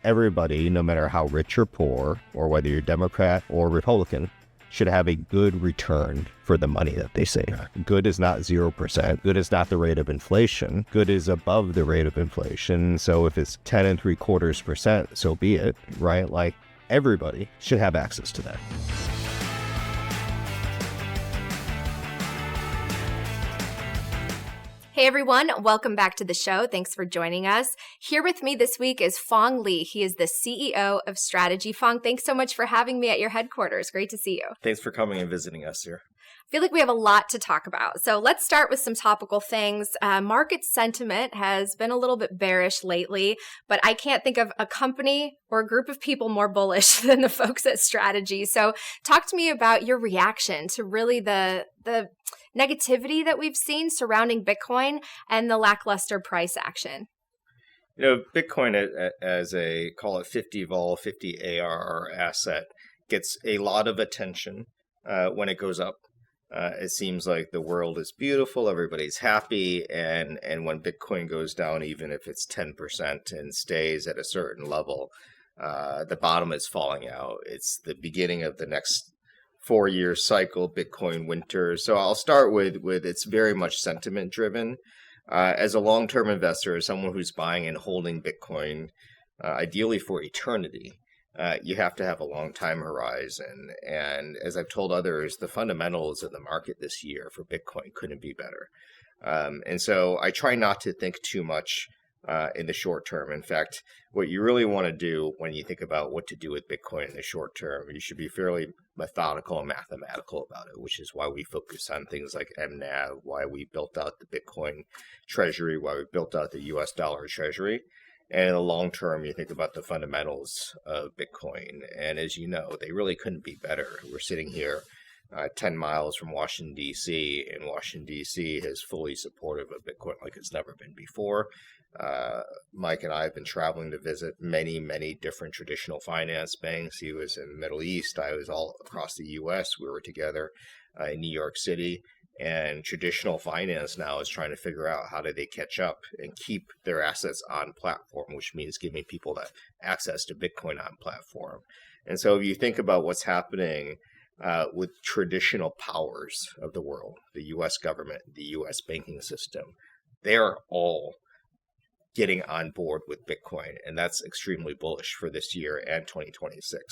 everybody, no matter how rich or poor, or whether you're Democrat or Republican, should have a good return for the money that they save. Good is not 0%. Good is not the rate of inflation. Good is above the rate of inflation. So if it's 10.75%, so be it, right? Like, everybody should have access to that. Hey everyone, welcome back to the show. Thanks for joining us. Here with me this week is Phong Lee. He is the CEO of Strategy. Phong, thanks so much for having me at your headquarters. Great to see you. Thanks for coming and visiting us here. I feel like we have a lot to talk about. So let's start with some topical things. Market sentiment has been a little bit bearish lately, but I can't think of a company or a group of people more bullish than the folks at Strategy. So talk to me about your reaction to really the negativity that we've seen surrounding Bitcoin and the lackluster price action. You know, Bitcoin as a, call it 50 vol, 50 ARR asset gets a lot of attention when it goes up. It seems like the world is beautiful, everybody's happy, and when Bitcoin goes down, even if it's 10% and stays at a certain level, the bottom is falling out. It's the beginning of the next 4-year cycle, Bitcoin winter. So I'll start with it's very much sentiment driven. As a long-term investor, as someone who's buying and holding Bitcoin, ideally for eternity, you have to have a long time horizon. And as I've told others, the fundamentals of the market this year for Bitcoin couldn't be better. And so I try not to think too much in the short term. In fact, what you really want to do when you think about what to do with Bitcoin in the short term, you should be fairly methodical and mathematical about it, which is why we focus on things like MNAV, why we built out the Bitcoin treasury, why we built out the US dollar treasury. And in the long term, you think about the fundamentals of Bitcoin. And as you know, they really couldn't be better. We're sitting here 10 miles from Washington, D.C., and Washington, D.C. is fully supportive of Bitcoin like it's never been before. Mike and I have been traveling to visit many, many different traditional finance banks. He was in the Middle East. I was all across the U.S. We were together in New York City. And traditional finance now is trying to figure out how do they catch up and keep their assets on platform, which means giving people that access to Bitcoin on platform. And so if you think about what's happening with traditional powers of the world, the U.S. government, the U.S. banking system, they're all getting on board with Bitcoin. And that's extremely bullish for this year and 2026.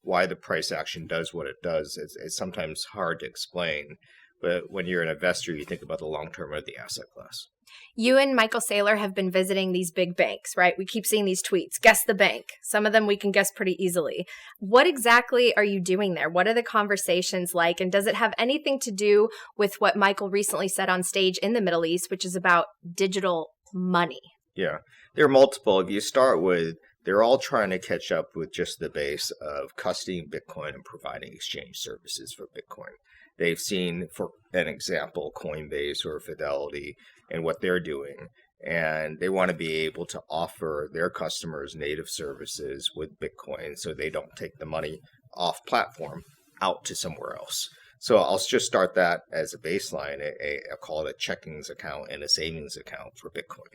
Why the price action does what it does is sometimes hard to explain. But when you're an investor, you think about the long term of the asset class. You and Michael Saylor have been visiting these big banks, right? We keep seeing these tweets, guess the bank. Some of them we can guess pretty easily. What exactly are you doing there? What are the conversations like? And does it have anything to do with what Michael recently said on stage in the Middle East, which is about digital money? Yeah, there are multiple. If you start with, they're all trying to catch up with just the base of custodying Bitcoin and providing exchange services for Bitcoin. They've seen, for an example, Coinbase or Fidelity and what they're doing, and they want to be able to offer their customers native services with Bitcoin so they don't take the money off platform out to somewhere else. So I'll just start that as a baseline. I'll call it a checkings account and a savings account for Bitcoin.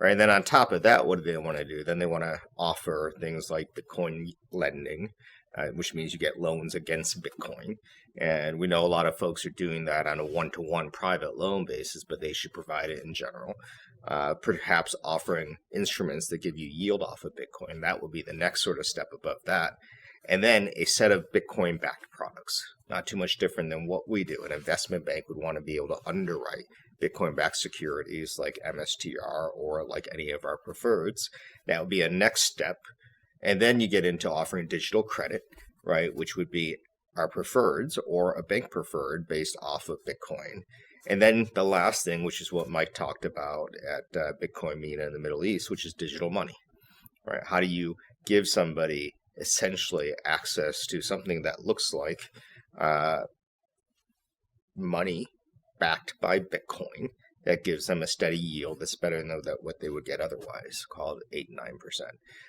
Right, and then on top of that, what do they want to do? Then they want to offer things like Bitcoin lending, which means you get loans against Bitcoin. And we know a lot of folks are doing that on a one-to-one private loan basis, but they should provide it in general. Perhaps offering instruments that give you yield off of Bitcoin. That would be the next sort of step above that. And then a set of Bitcoin-backed products. Not too much different than what we do. An investment bank would want to be able to underwrite Bitcoin-backed securities like MSTR or like any of our preferreds. That would be a next step. And then you get into offering digital credit, right, which would be our preferreds or a bank preferred based off of Bitcoin. And then the last thing, which is what Mike talked about at Bitcoin MENA in the Middle East, which is digital money, right? How do you give somebody essentially access to something that looks like money backed by Bitcoin that gives them a steady yield that's better than what they would get otherwise, called 8-9%.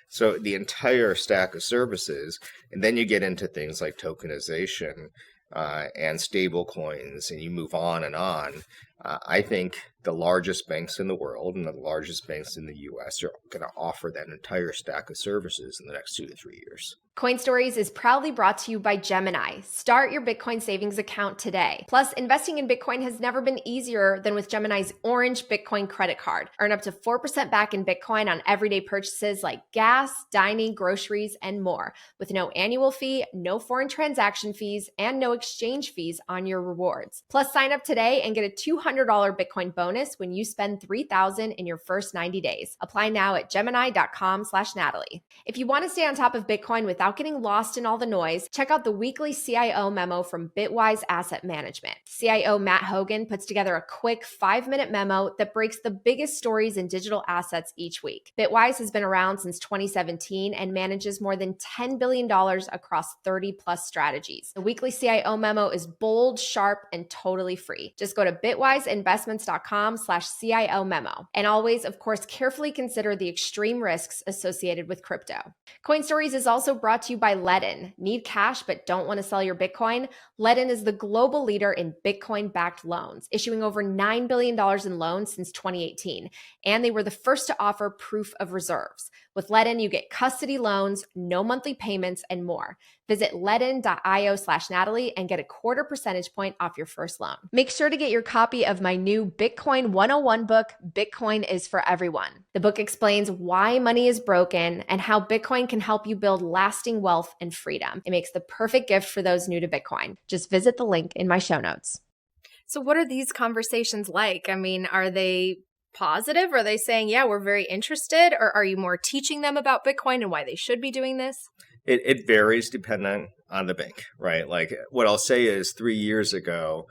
So the entire stack of services, and then you get into things like tokenization and stable coins, and you move on and on. I think the largest banks in the world and the largest banks in the US are going to offer that entire stack of services in the next 2 to 3 years. Coin Stories is proudly brought to you by Gemini. Start your Bitcoin savings account today. Plus, investing in Bitcoin has never been easier than with Gemini's Orange Bitcoin credit card. Earn up to 4% back in Bitcoin on everyday purchases like gas, dining, groceries, and more, with no annual fee, no foreign transaction fees, and no exchange fees on your rewards. Plus, sign up today and get a $200 Bitcoin bonus when you spend $3,000 in your first 90 days. Apply now at gemini.com/Natalie. If you want to stay on top of Bitcoin without getting lost in all the noise, check out the weekly CIO memo from Bitwise Asset Management. CIO Matt Hogan puts together a quick 5-minute memo that breaks the biggest stories in digital assets each week. Bitwise has been around since 2017 and manages more than $10 billion across 30 plus strategies. The weekly CIO memo is bold, sharp, and totally free. Just go to bitwiseinvestments.com/CIO memo. And always, of course, carefully consider the extreme risks associated with crypto. Coin Stories is also brought to you by Ledn. Need cash but don't want to sell your Bitcoin? Ledn is the global leader in Bitcoin-backed loans, issuing over $9 billion in loans since 2018. And they were the first to offer proof of reserves. With Ledn, you get custody loans, no monthly payments, and more. Visit ledn.io/Natalie and get a 0.25 percentage point off your first loan. Make sure to get your copy of my new Bitcoin 101 book, Bitcoin is for Everyone. The book explains why money is broken and how Bitcoin can help you build lasting wealth and freedom. It makes the perfect gift for those new to Bitcoin. Just visit the link in my show notes. So what are these conversations like? I mean, are they positive? Are they saying, yeah, we're very interested? Or are you more teaching them about Bitcoin and why they should be doing this? It varies depending on the bank, right? Like what I'll say is 3 years ago,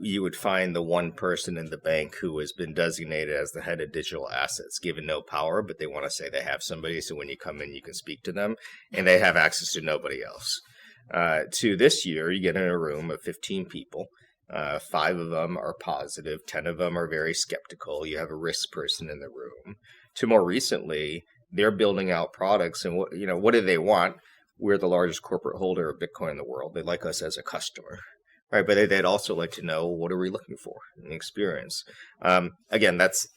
you would find the one person in the bank who has been designated as the head of digital assets, given no power, but they want to say they have somebody. So when you come in, you can speak to them and they have access to nobody else. To this year, you get in a room of 15 people. 5 of them are positive. 10 of them are very skeptical. You have a risk person in the room. To more recently, they're building out products, and what do they want? We're the largest corporate holder of Bitcoin in the world. They like us as a customer, right? But they'd also like to know, what are we looking for in the experience? Again, that's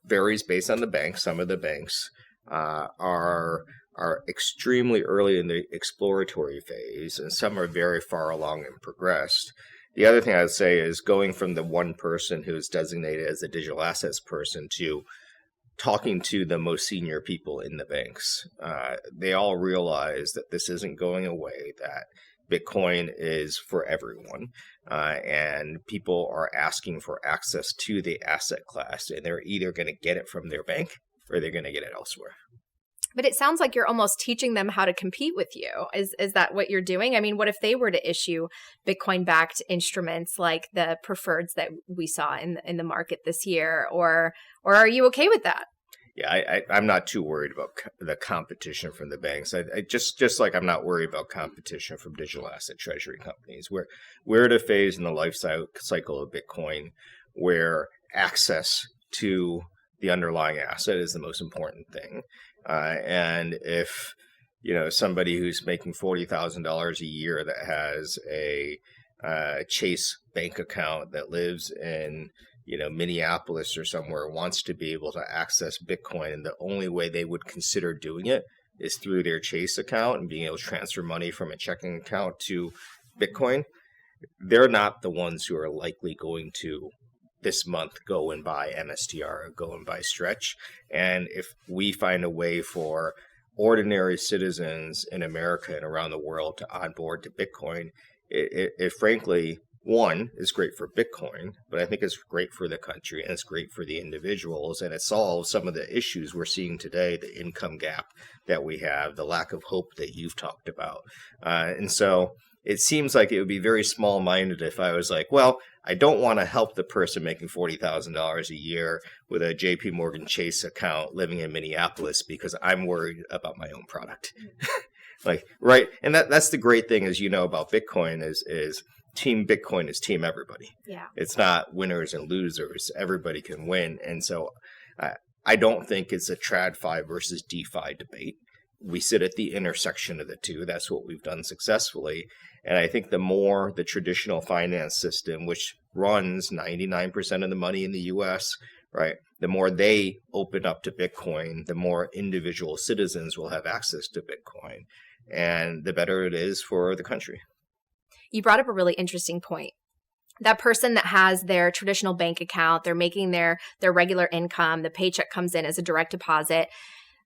varies based on the bank. Some of the banks are extremely early in the exploratory phase, and some are very far along and progressed. The other thing I would say is going from the one person who is designated as a digital assets person to talking to the most senior people in the banks. They all realize that this isn't going away, that Bitcoin is for everyone, and people are asking for access to the asset class, and they're either going to get it from their bank or they're going to get it elsewhere. But it sounds like you're almost teaching them how to compete with you. Is that what you're doing? I mean, what if they were to issue Bitcoin-backed instruments like the preferreds that we saw in the market this year? Or are you okay with that? Yeah, I'm not too worried about the competition from the banks. I just like I'm not worried about competition from digital asset treasury companies. We're at a phase in the life cycle of Bitcoin where access to the underlying asset is the most important thing. And if somebody who's making $40,000 a year that has a Chase bank account that lives in Minneapolis or somewhere wants to be able to access Bitcoin, and the only way they would consider doing it is through their Chase account and being able to transfer money from a checking account to Bitcoin, they're not the ones who are likely going to this month go and buy MSTR or go and buy Stretch. And if we find a way for ordinary citizens in America and around the world to onboard to Bitcoin, it frankly, one, is great for Bitcoin, but I think it's great for the country and it's great for the individuals, and it solves some of the issues we're seeing today, the income gap that we have, the lack of hope that you've talked about. And so it seems like it would be very small-minded if I was like, well, I don't want to help the person making $40,000 a year with a JP Morgan Chase account living in Minneapolis because I'm worried about my own product. Right. And that's the great thing, as about Bitcoin is Team Bitcoin is team everybody. Yeah. It's not winners and losers. Everybody can win. And so I don't think it's a TradFi versus DeFi debate. we sit at the intersection of the two. That's what we've done successfully. And I think the more the traditional finance system, which runs 99% of the money in the US, right, the more they open up to Bitcoin, the more individual citizens will have access to Bitcoin, and the better it is for the country. You brought up a really interesting point. That person that has their traditional bank account, they're making their regular income, the paycheck comes in as a direct deposit.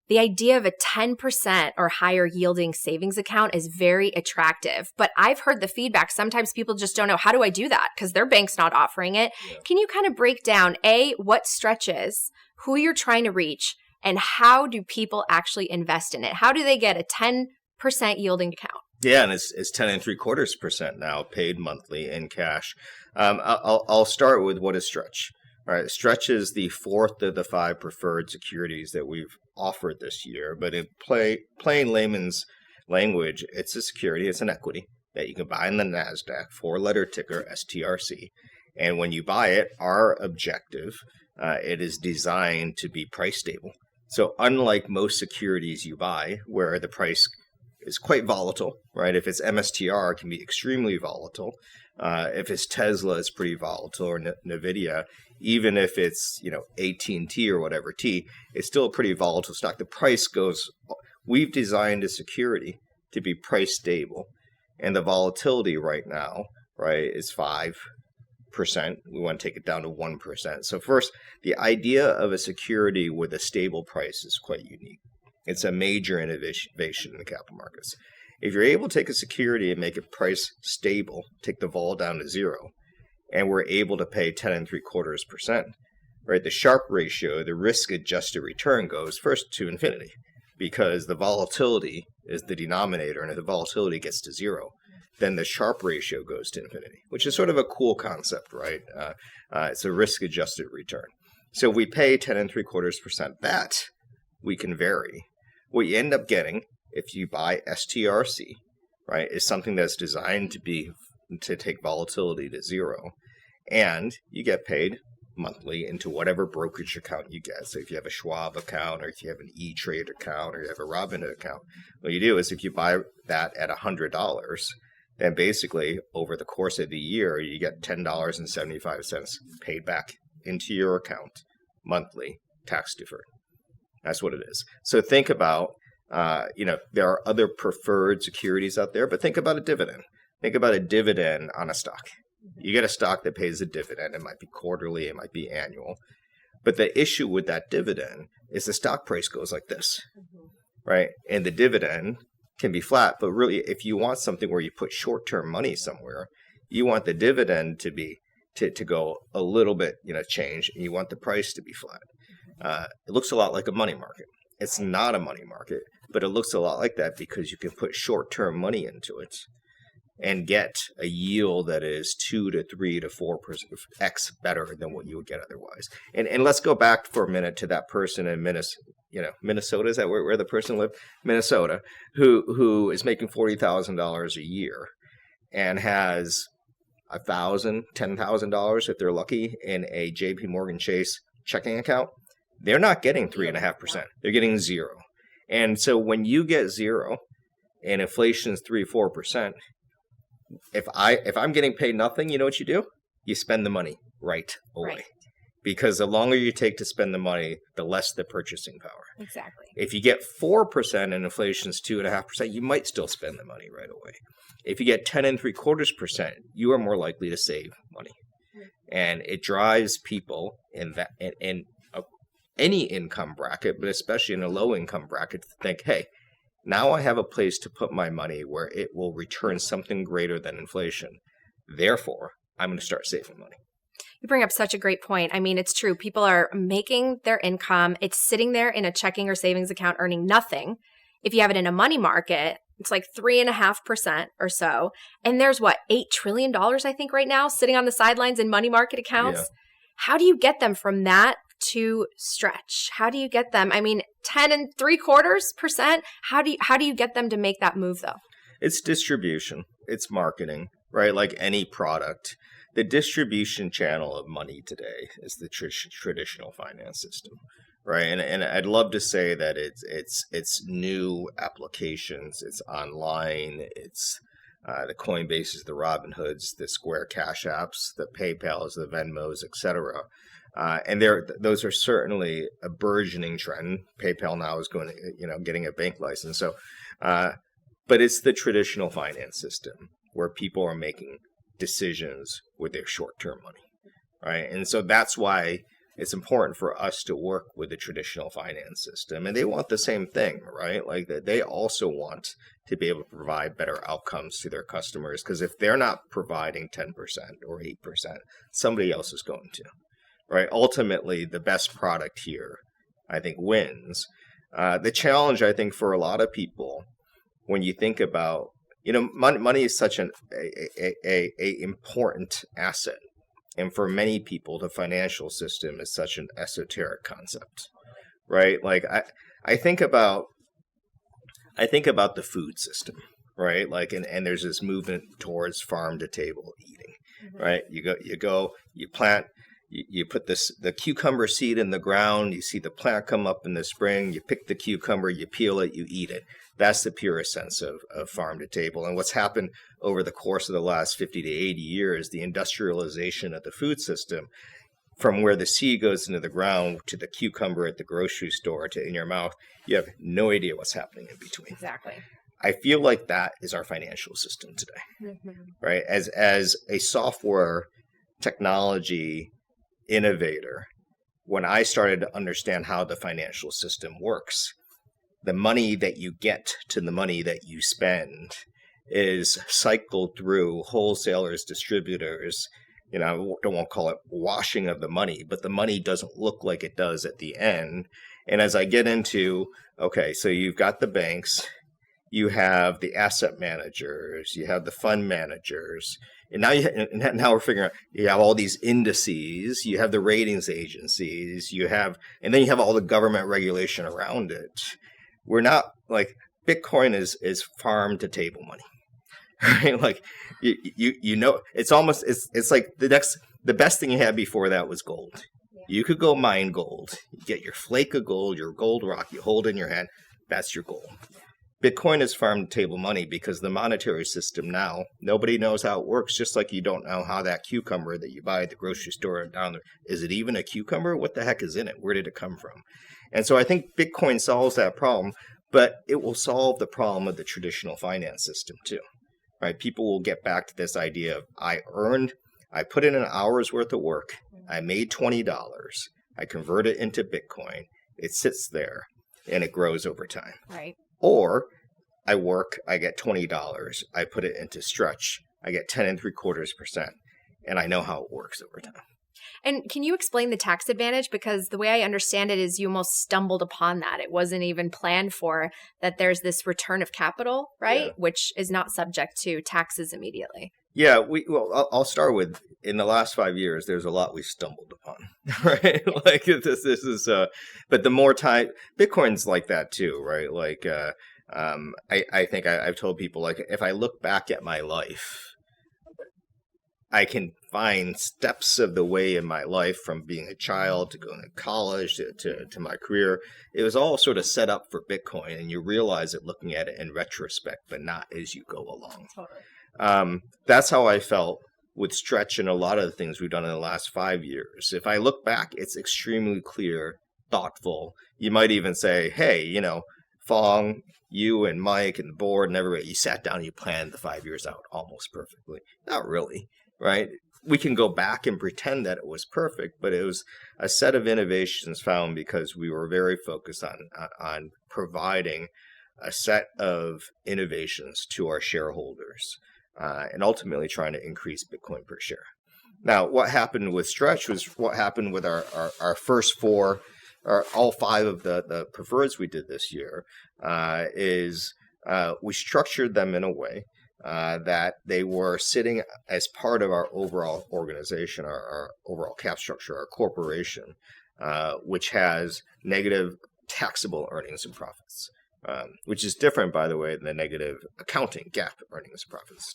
The idea of a 10% or higher yielding savings account is very attractive. But I've heard the feedback. Sometimes people just don't know, how do I do that? Because their bank's not offering it. Yeah. Can you kind of break down, A, what stretches, who you're trying to reach, and how do people actually invest in it? How do they get a 10% yielding account? Yeah, and it's 10.75% now, paid monthly in cash. I'll start with what is Stretch. All right, Stretch is the fourth of the 5 preferred securities that we've offered this year. But in plain layman's language, it's a security, it's an equity that you can buy in the NASDAQ, 4-letter ticker STRC. And when you buy it, our objective, it is designed to be price stable. So unlike most securities you buy, where the price is quite volatile, right? If it's MSTR, it can be extremely volatile. If it's Tesla, it's pretty volatile, or Nvidia. Even if it's, AT&T or whatever T, it's still a pretty volatile stock. The price goes. We've designed a security to be price stable, and the volatility right now, right, is 5%. We want to take it down to 1%. So first, the idea of a security with a stable price is quite unique. It's a major innovation in the capital markets. If you're able to take a security and make it price stable, take the vol down to 0, and we're able to pay 10.75%, right? The Sharpe ratio, the risk-adjusted return, goes first to infinity, because the volatility is the denominator, and if the volatility gets to 0, then the Sharpe ratio goes to infinity, which is sort of a cool concept, right? It's a risk-adjusted return. So we pay 10.75%. That we can vary. What you end up getting, if you buy STRC, right, is something that's designed to take volatility to 0, and you get paid monthly into whatever brokerage account you get. So if you have a Schwab account, or if you have an E-Trade account, or you have a Robinhood account, what you do is if you buy that at $100, then basically over the course of the year, you get $10.75 paid back into your account monthly, tax deferred. That's what it is. So think about, there are other preferred securities out there, but think about a dividend. Think about a dividend on a stock. You get a stock that pays a dividend. It might be quarterly, it might be annual. But the issue with that dividend is the stock price goes like this, right? And the dividend can be flat, but really if you want something where you put short-term money somewhere, you want the dividend to go a little bit, change, and you want the price to be flat. It looks a lot like a money market. It's not a money market, but it looks a lot like that because you can put short-term money into it and get a yield that is 2 to 3 to 4x better than what you would get otherwise. And let's go back for a minute to that person in Minnesota. Is that where the person lived? Minnesota, who is making $40,000 a year and has $1,000, $10,000 if they're lucky in a JP Morgan Chase checking account. They're not getting 3.5%. They're getting 0. And so when you get 0 and inflation's 3-4%, if I'm getting paid nothing, you know what you do? You spend the money right away. Right. Because the longer you take to spend the money, the less the purchasing power. Exactly. If you get 4% and inflation's 2.5%, you might still spend the money right away. If you get 10.75%, you are more likely to save money. And it drives people in any income bracket, but especially in a low income bracket, to think, hey, now I have a place to put my money where it will return something greater than inflation. Therefore, I'm going to start saving money. You bring up such a great point. I mean, it's true. People are making their income. It's sitting there in a checking or savings account earning nothing. If you have it in a money market, it's like 3.5% or so. And there's $8 trillion, I think, right now sitting on the sidelines in money market accounts. Yeah. How do you get them from that to Stretch? How do you get them? I mean, 10.75%. How do you get them to make that move though? It's distribution. It's marketing, right? Like any product. The distribution channel of money today is the traditional finance system, right? And I'd love to say that it's new applications, it's online, it's the Coinbases, the Robinhoods, the Square Cash apps, the PayPals, the Venmos, etc. And those are certainly a burgeoning trend. PayPal now is going to, getting a bank license. So, but it's the traditional finance system where people are making decisions with their short-term money, right? And so that's why it's important for us to work with the traditional finance system. And they want the same thing, right? Like they also want to be able to provide better outcomes to their customers, because if they're not providing 10% or 8%, somebody else is going to, right? Ultimately, the best product here, I think, wins. The challenge, I think, for a lot of people, when you think about, money is such an important asset. And for many people, the financial system is such an esoteric concept, right? Like I think about the food system, right? Like, and there's this movement towards farm to table eating, right? You plant, you put the cucumber seed in the ground, you see the plant come up in the spring, you pick the cucumber, you peel it, you eat it. That's the purest sense of farm to table. And what's happened over the course of the last 50 to 80 years, the industrialization of the food system, from where the seed goes into the ground to the cucumber at the grocery store to in your mouth, you have no idea what's happening in between. Exactly. I feel like that is our financial system today, right? As a software technology innovator, when I started to understand how the financial system works, the money that you get to the money that you spend is cycled through wholesalers, distributors. I don't want to call it washing of the money, but the money doesn't look like it does at the end. And as I get into, okay, so you've got the banks, you have the asset managers, you have the fund managers, and now we're figuring out you have all these indices, you have the ratings agencies, and then you have all the government regulation around it. We're not like Bitcoin is farm to table money, right? Like it's almost it's like the best thing you had before that was gold. Yeah. You could go mine gold, you get your flake of gold, your gold rock, you hold it in your hand. That's your goal. Bitcoin is farm to table money because the monetary system now, nobody knows how it works, just like you don't know how that cucumber that you buy at the grocery store down there, is it even a cucumber? What the heck is in it? Where did it come from? And so I think Bitcoin solves that problem, but it will solve the problem of the traditional finance system too, right? People will get back to this idea of I put in an hour's worth of work, I made $20, I convert it into Bitcoin, it sits there, and it grows over time. Right. Or I work, I get $20, I put it into Stretch, I get 10.75%, and I know how it works over time. And can you explain the tax advantage? Because the way I understand it is you almost stumbled upon that. It wasn't even planned for, that there's this return of capital, right? Yeah. Which is not subject to taxes immediately. Yeah, I'll start with, in the last 5 years, there's a lot we stumbled upon, right? Like this is, but the more time, Bitcoin's like that too, right? Like, I think I've told people, like, if I look back at my life, I can find steps of the way in my life, from being a child to going to college to my career. It was all sort of set up for Bitcoin, and you realize it looking at it in retrospect, but not as you go along. Totally. That's how I felt with Stretch and a lot of the things we've done in the last 5 years. If I look back, it's extremely clear, thoughtful. You might even say, hey, Phong, you and Mike and the board and everybody, you sat down and you planned the 5 years out almost perfectly. Not really, right? We can go back and pretend that it was perfect, but it was a set of innovations found because we were very focused on providing a set of innovations to our shareholders, and ultimately trying to increase Bitcoin per share. Now, what happened with Stretch was what happened with our first four, or all five of the preferreds we did this year, is we structured them in a way that they were sitting as part of our overall organization, our overall cap structure, our corporation, which has negative taxable earnings and profits. Which is different, by the way, than the negative accounting GAAP earnings and profits.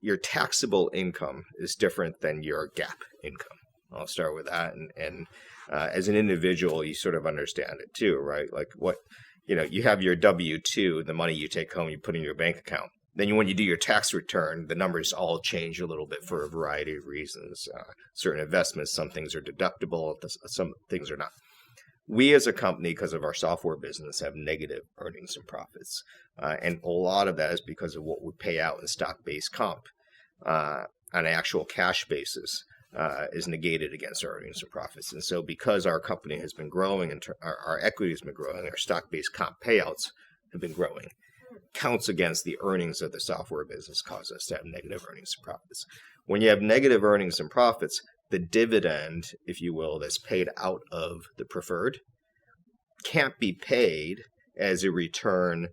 Your taxable income is different than your GAAP income. I'll start with that. And as an individual, you sort of understand it too, right? Like what, you have your W-2, the money you take home, you put in your bank account. Then when you do your tax return, the numbers all change a little bit for a variety of reasons. Certain investments, some things are deductible, some things are not. We as a company, because of our software business, have negative earnings and profits. And a lot of that is because of what we pay out in stock-based comp on an actual cash basis is negated against our earnings and profits. And so because our company has been growing, and our equity has been growing, our stock-based comp payouts have been growing, counts against the earnings of the software business cause us to have negative earnings and profits. When you have negative earnings and profits, the dividend, if you will, that's paid out of the preferred can't be paid as a return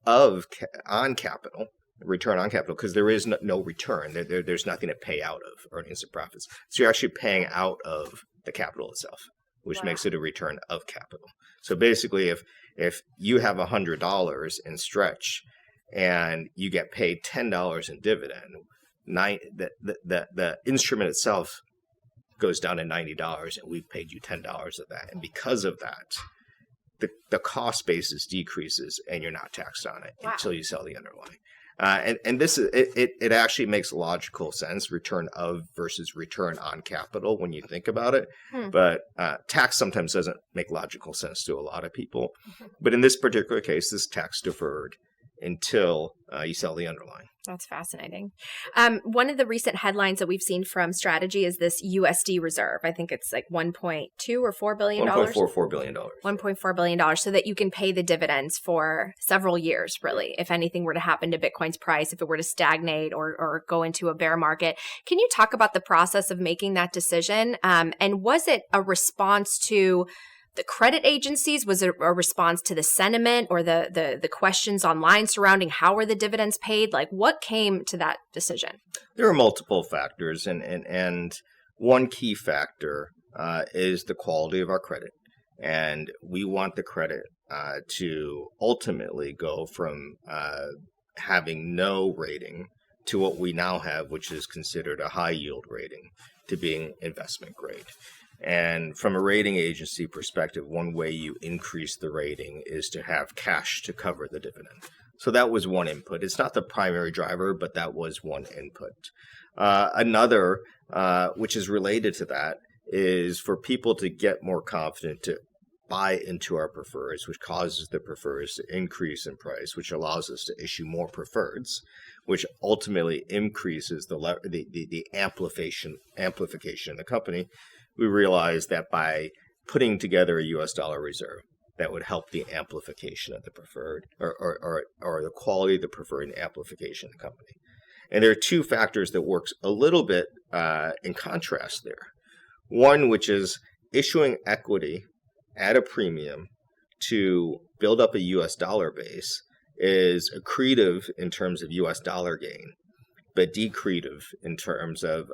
on capital, because there is no return. There's nothing to pay out of earnings and profits. So you're actually paying out of the capital itself, which makes it a return of capital. So basically, if you have $100 in stretch and you get paid $10 in dividend, the instrument itself goes down to $90, and we've paid you $10 of that. And because of that, the cost basis decreases, and you're not taxed on it until you sell the underlying. And this is it actually makes logical sense, return of versus return on capital when you think about it. But tax sometimes doesn't make logical sense to a lot of people. But in this particular case, this is tax deferred until you sell the underlying. That's fascinating. One of the recent headlines that we've seen from Strategy is this USD reserve. I think it's like $1.2 or $4 billion. $1.44 billion. $1.4 billion, so that you can pay the dividends for several years, really, if anything were to happen to Bitcoin's price, if it were to stagnate or go into a bear market. Can you talk about the process of making that decision? And was it a response to the credit agencies? Was it a response to the sentiment or the questions online surrounding how are the dividends paid? Like, what came to that decision? There are multiple factors, and one key factor is the quality of our credit. And we want the credit to ultimately go from having no rating to what we now have, which is considered a high yield rating, to being investment grade. And from a rating agency perspective, one way you increase the rating is to have cash to cover the dividend. So that was one input. It's not the primary driver, but that was one input. Another, which is related to that, is for people to get more confident to buy into our preferreds, which causes the preferreds to increase in price, which allows us to issue more preferreds, which ultimately increases the amplification in the company. We realized that by putting together a US dollar reserve, that would help the amplification of the preferred or the quality of the preferred and amplification of the company. And there are two factors that works a little bit in contrast there. One, which is issuing equity at a premium to build up a US dollar base, is accretive in terms of US dollar gain, but decretive in terms of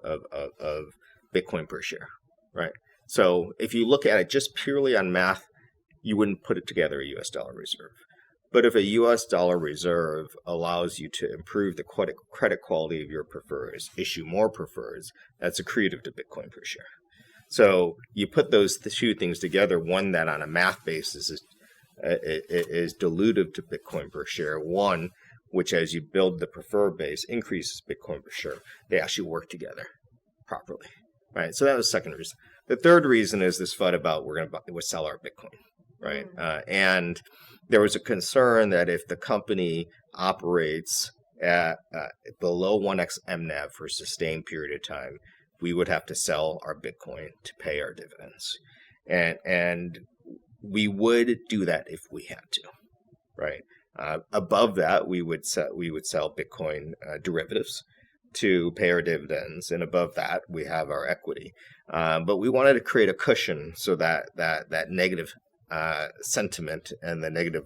Bitcoin per share. Right. So if you look at it just purely on math, you wouldn't put it together a US dollar reserve. But if a US dollar reserve allows you to improve the credit quality of your preferreds, issue more preferreds, that's accretive to Bitcoin per share. So you put those two things together, one that on a math basis is dilutive to Bitcoin per share, one which as you build the preferred base increases Bitcoin per share. They actually work together properly. Right, so that was the second reason. The third reason is this FUD about we'll sell our Bitcoin, right? And there was a concern that if the company operates at below 1x MNAV for a sustained period of time, we would have to sell our Bitcoin to pay our dividends, and we would do that if we had to, right? Above that, we would sell Bitcoin derivatives to pay our dividends, and above that we have our equity. But we wanted to create a cushion so that negative sentiment and the negative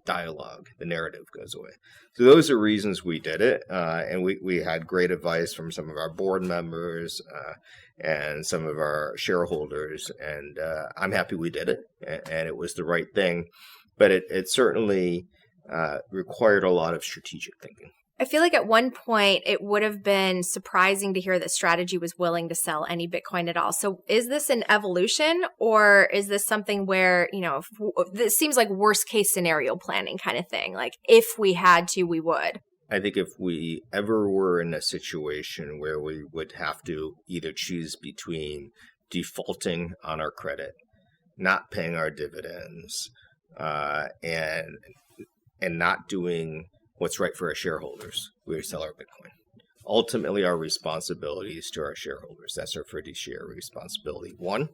dialogue, the narrative goes away. So those are reasons we did it, and we had great advice from some of our board members and some of our shareholders, and I'm happy we did it, and it was the right thing. But it certainly required a lot of strategic thinking. I feel like at one point it would have been surprising to hear that Strategy was willing to sell any Bitcoin at all. So is this an evolution, or is this something where, this seems like worst case scenario planning kind of thing? Like if we had to, we would. I think if we ever were in a situation where we would have to either choose between defaulting on our credit, not paying our dividends, and not doing what's right for our shareholders, we would sell our Bitcoin. Ultimately, our responsibility is to our shareholders. That's our fiduciary responsibility, one,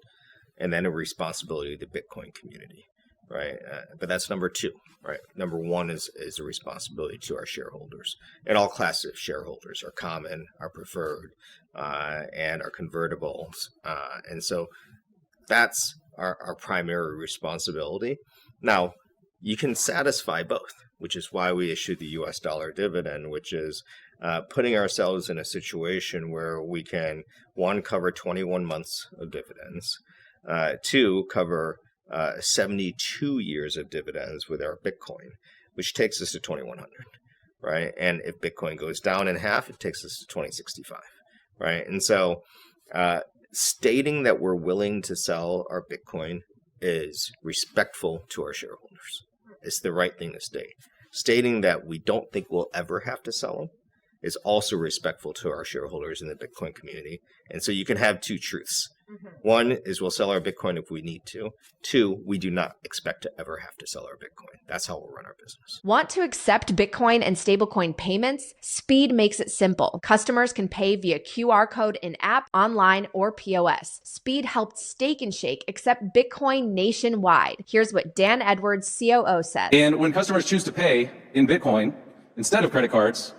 and then a responsibility to the Bitcoin community, right? But that's number two, right? Number one is a responsibility to our shareholders. And all classes of shareholders, our common, our preferred, and our convertibles. And so that's our primary responsibility. Now, you can satisfy both, which is why we issued the US dollar dividend, which is putting ourselves in a situation where we can, one, cover 21 months of dividends, two, cover 72 years of dividends with our Bitcoin, which takes us to 2100, right? And if Bitcoin goes down in half, it takes us to 2065, right? And so stating that we're willing to sell our Bitcoin is respectful to our shareholders. It's the right thing to state. Stating that we don't think we'll ever have to sell them is also respectful to our shareholders in the Bitcoin community. And so you can have two truths. One is we'll sell our Bitcoin if we need to. Two, we do not expect to ever have to sell our Bitcoin. That's how we'll run our business. Want to accept Bitcoin and stablecoin payments? Speed makes it simple. Customers can pay via QR code in app, online, or POS. Speed helped Steak and Shake accept Bitcoin nationwide. Here's what Dan Edwards, COO, said. And when customers choose to pay in Bitcoin instead of credit cards,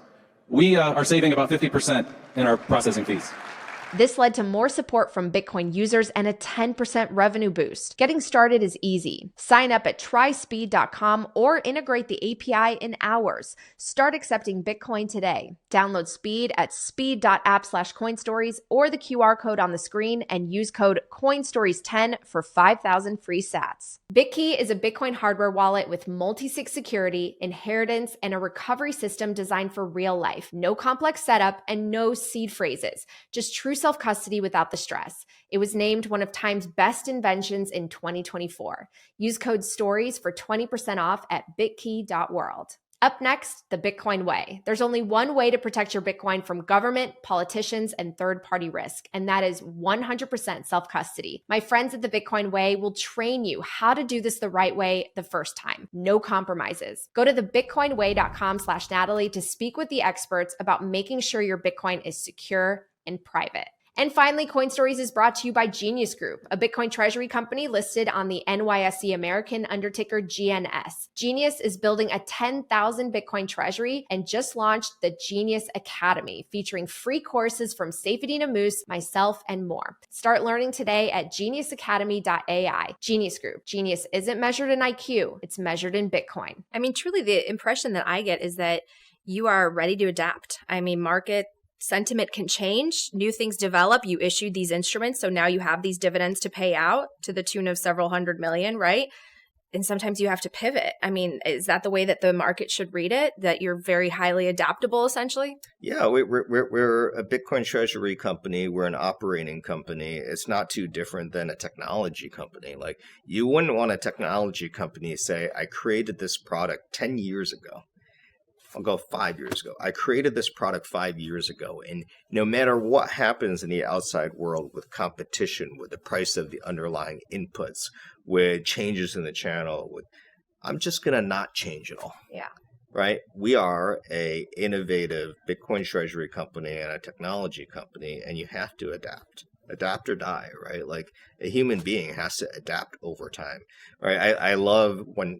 we are saving about 50% in our processing fees. This led to more support from Bitcoin users and a 10% revenue boost. Getting started is easy. Sign up at tryspeed.com or integrate the API in hours. Start accepting Bitcoin today. Download Speed at speed.app/coinstories or the QR code on the screen and use code COINSTORIES10 for 5,000 free sats. Bitkey is a Bitcoin hardware wallet with multi-sig security, inheritance, and a recovery system designed for real life. No complex setup and no seed phrases. Just true self-custody without the stress. It was named one of Time's best inventions in 2024. Use code STORIES for 20% off at bitkey.world. Up next, the Bitcoin way. There's only one way to protect your Bitcoin from government, politicians, and third-party risk, and that is 100% self-custody. My friends at the Bitcoin way will train you how to do this the right way the first time. No compromises. Go to thebitcoinway.com/Natalie to speak with the experts about making sure your Bitcoin is secure and private. And finally, Coin Stories is brought to you by Genius Group, a Bitcoin treasury company listed on the NYSE American under ticker GNS. Genius is building a 10,000 Bitcoin treasury and just launched the Genius Academy, featuring free courses from Saifedean Ammous, myself, and more. Start learning today at geniusacademy.ai. Genius Group. Genius isn't measured in IQ, it's measured in Bitcoin. I mean, truly, the impression that I get is that you are ready to adapt. I mean, market sentiment can change, new things develop, you issued these instruments, so now you have these dividends to pay out to the tune of several $100 million, right? And sometimes you have to pivot. I mean, is that the way that the market should read it, that you're very highly adaptable, essentially? Yeah, we're a Bitcoin treasury company. We're an operating company. It's not too different than a technology company. Like, you wouldn't want a technology company say, I created this product 10 years ago. I'll go 5 years ago. I created this product 5 years ago, and no matter what happens in the outside world with competition, with the price of the underlying inputs, with changes in the channel, I'm just going to not change it all. Yeah. Right? We are a innovative Bitcoin treasury company and a technology company, and you have to adapt. Adapt or die, right? Like, a human being has to adapt over time, right? I love when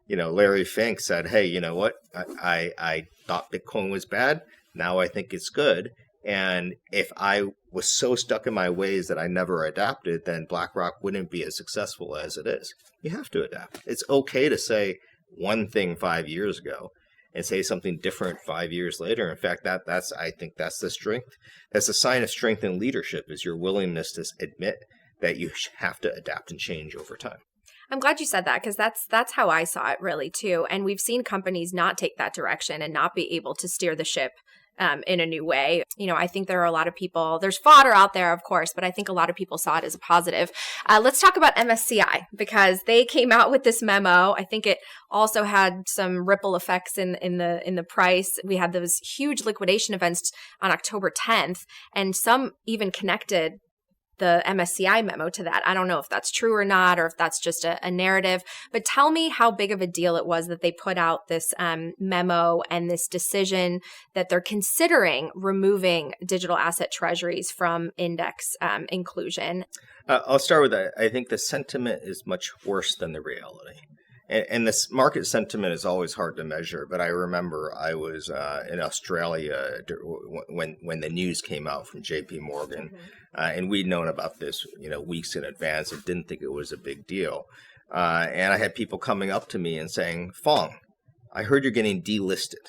Larry Fink said, hey, you know what? I thought Bitcoin was bad. Now I think it's good. And if I was so stuck in my ways that I never adapted, then BlackRock wouldn't be as successful as it is. You have to adapt. It's okay to say one thing 5 years ago and say something different 5 years later. In fact, I think that's the strength. That's a sign of strength in leadership, is your willingness to admit that you have to adapt and change over time. I'm glad you said that because that's how I saw it really too. And we've seen companies not take that direction and not be able to steer the ship in a new way. I think there are a lot of people, there's fodder out there, of course, but I think a lot of people saw it as a positive. Let's talk about MSCI because they came out with this memo. I think it also had some ripple effects in the price. We had those huge liquidation events on October 10th, and some even connected the MSCI memo to that. I don't know if that's true or not, or if that's just a narrative, but tell me how big of a deal it was that they put out this memo and this decision that they're considering removing digital asset treasuries from index inclusion. I'll start with that. I think the sentiment is much worse than the reality. And this market sentiment is always hard to measure, but I remember I was in Australia when the news came out from JP Morgan, and we'd known about this, weeks in advance and didn't think it was a big deal. And I had people coming up to me and saying, Phong, I heard you're getting delisted,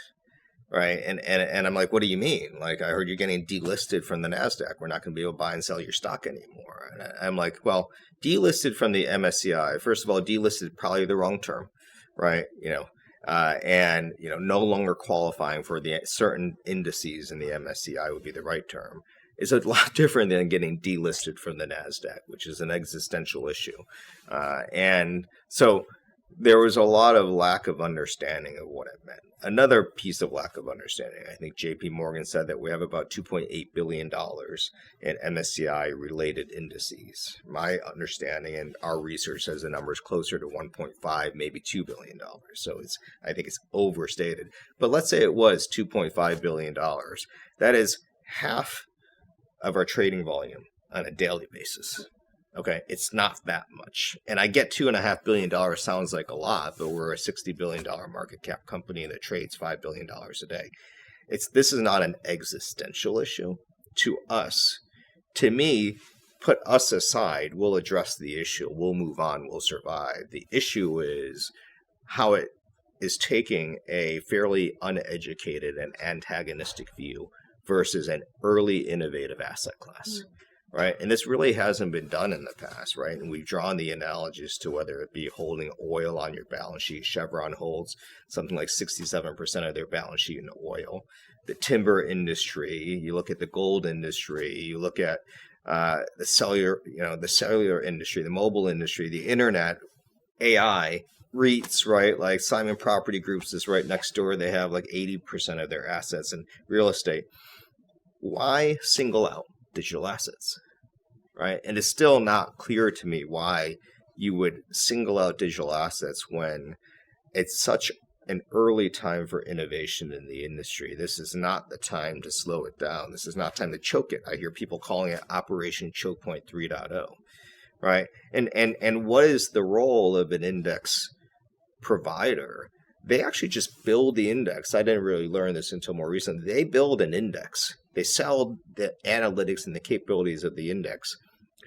right? And I'm like, what do you mean? Like, I heard you're getting delisted from the NASDAQ. We're not going to be able to buy and sell your stock anymore. And I'm like, well, delisted from the MSCI. First of all, delisted probably the wrong term, right? And no longer qualifying for the certain indices in the MSCI would be the right term. It's a lot different than getting delisted from the NASDAQ, which is an existential issue. And so there was a lot of lack of understanding of what it meant. Another piece of lack of understanding, I think JP Morgan said that we have about $2.8 billion in MSCI-related indices. My understanding and our research says the number is closer to 1.5, maybe $2 billion. So I think it's overstated. But let's say it was $2.5 billion. That is half of our trading volume on a daily basis. Okay, it's not that much. And I get $2.5 billion sounds like a lot, but we're a $60 billion market cap company that trades $5 billion a day. This is not an existential issue to us. To me, put us aside, we'll address the issue, we'll move on, we'll survive. The issue is how it is taking a fairly uneducated and antagonistic view versus an early innovative asset class. Right. And this really hasn't been done in the past. Right. And we've drawn the analogies to whether it be holding oil on your balance sheet. Chevron holds something like 67% of their balance sheet in oil. The timber industry, you look at the gold industry, you look at the cellular industry, the mobile industry, the internet, AI, REITs, right? Like Simon Property Groups is right next door. They have like 80% of their assets in real estate. Why single out digital assets, right? And it's still not clear to me why you would single out digital assets when it's such an early time for innovation in the industry. This is not the time to slow it down. This is not time to choke it. I hear people calling it Operation Choke Point 3.0, right? And what is the role of an index provider? They actually just build the index. I didn't really learn this until more recently. They build an index. They sell the analytics and the capabilities of the index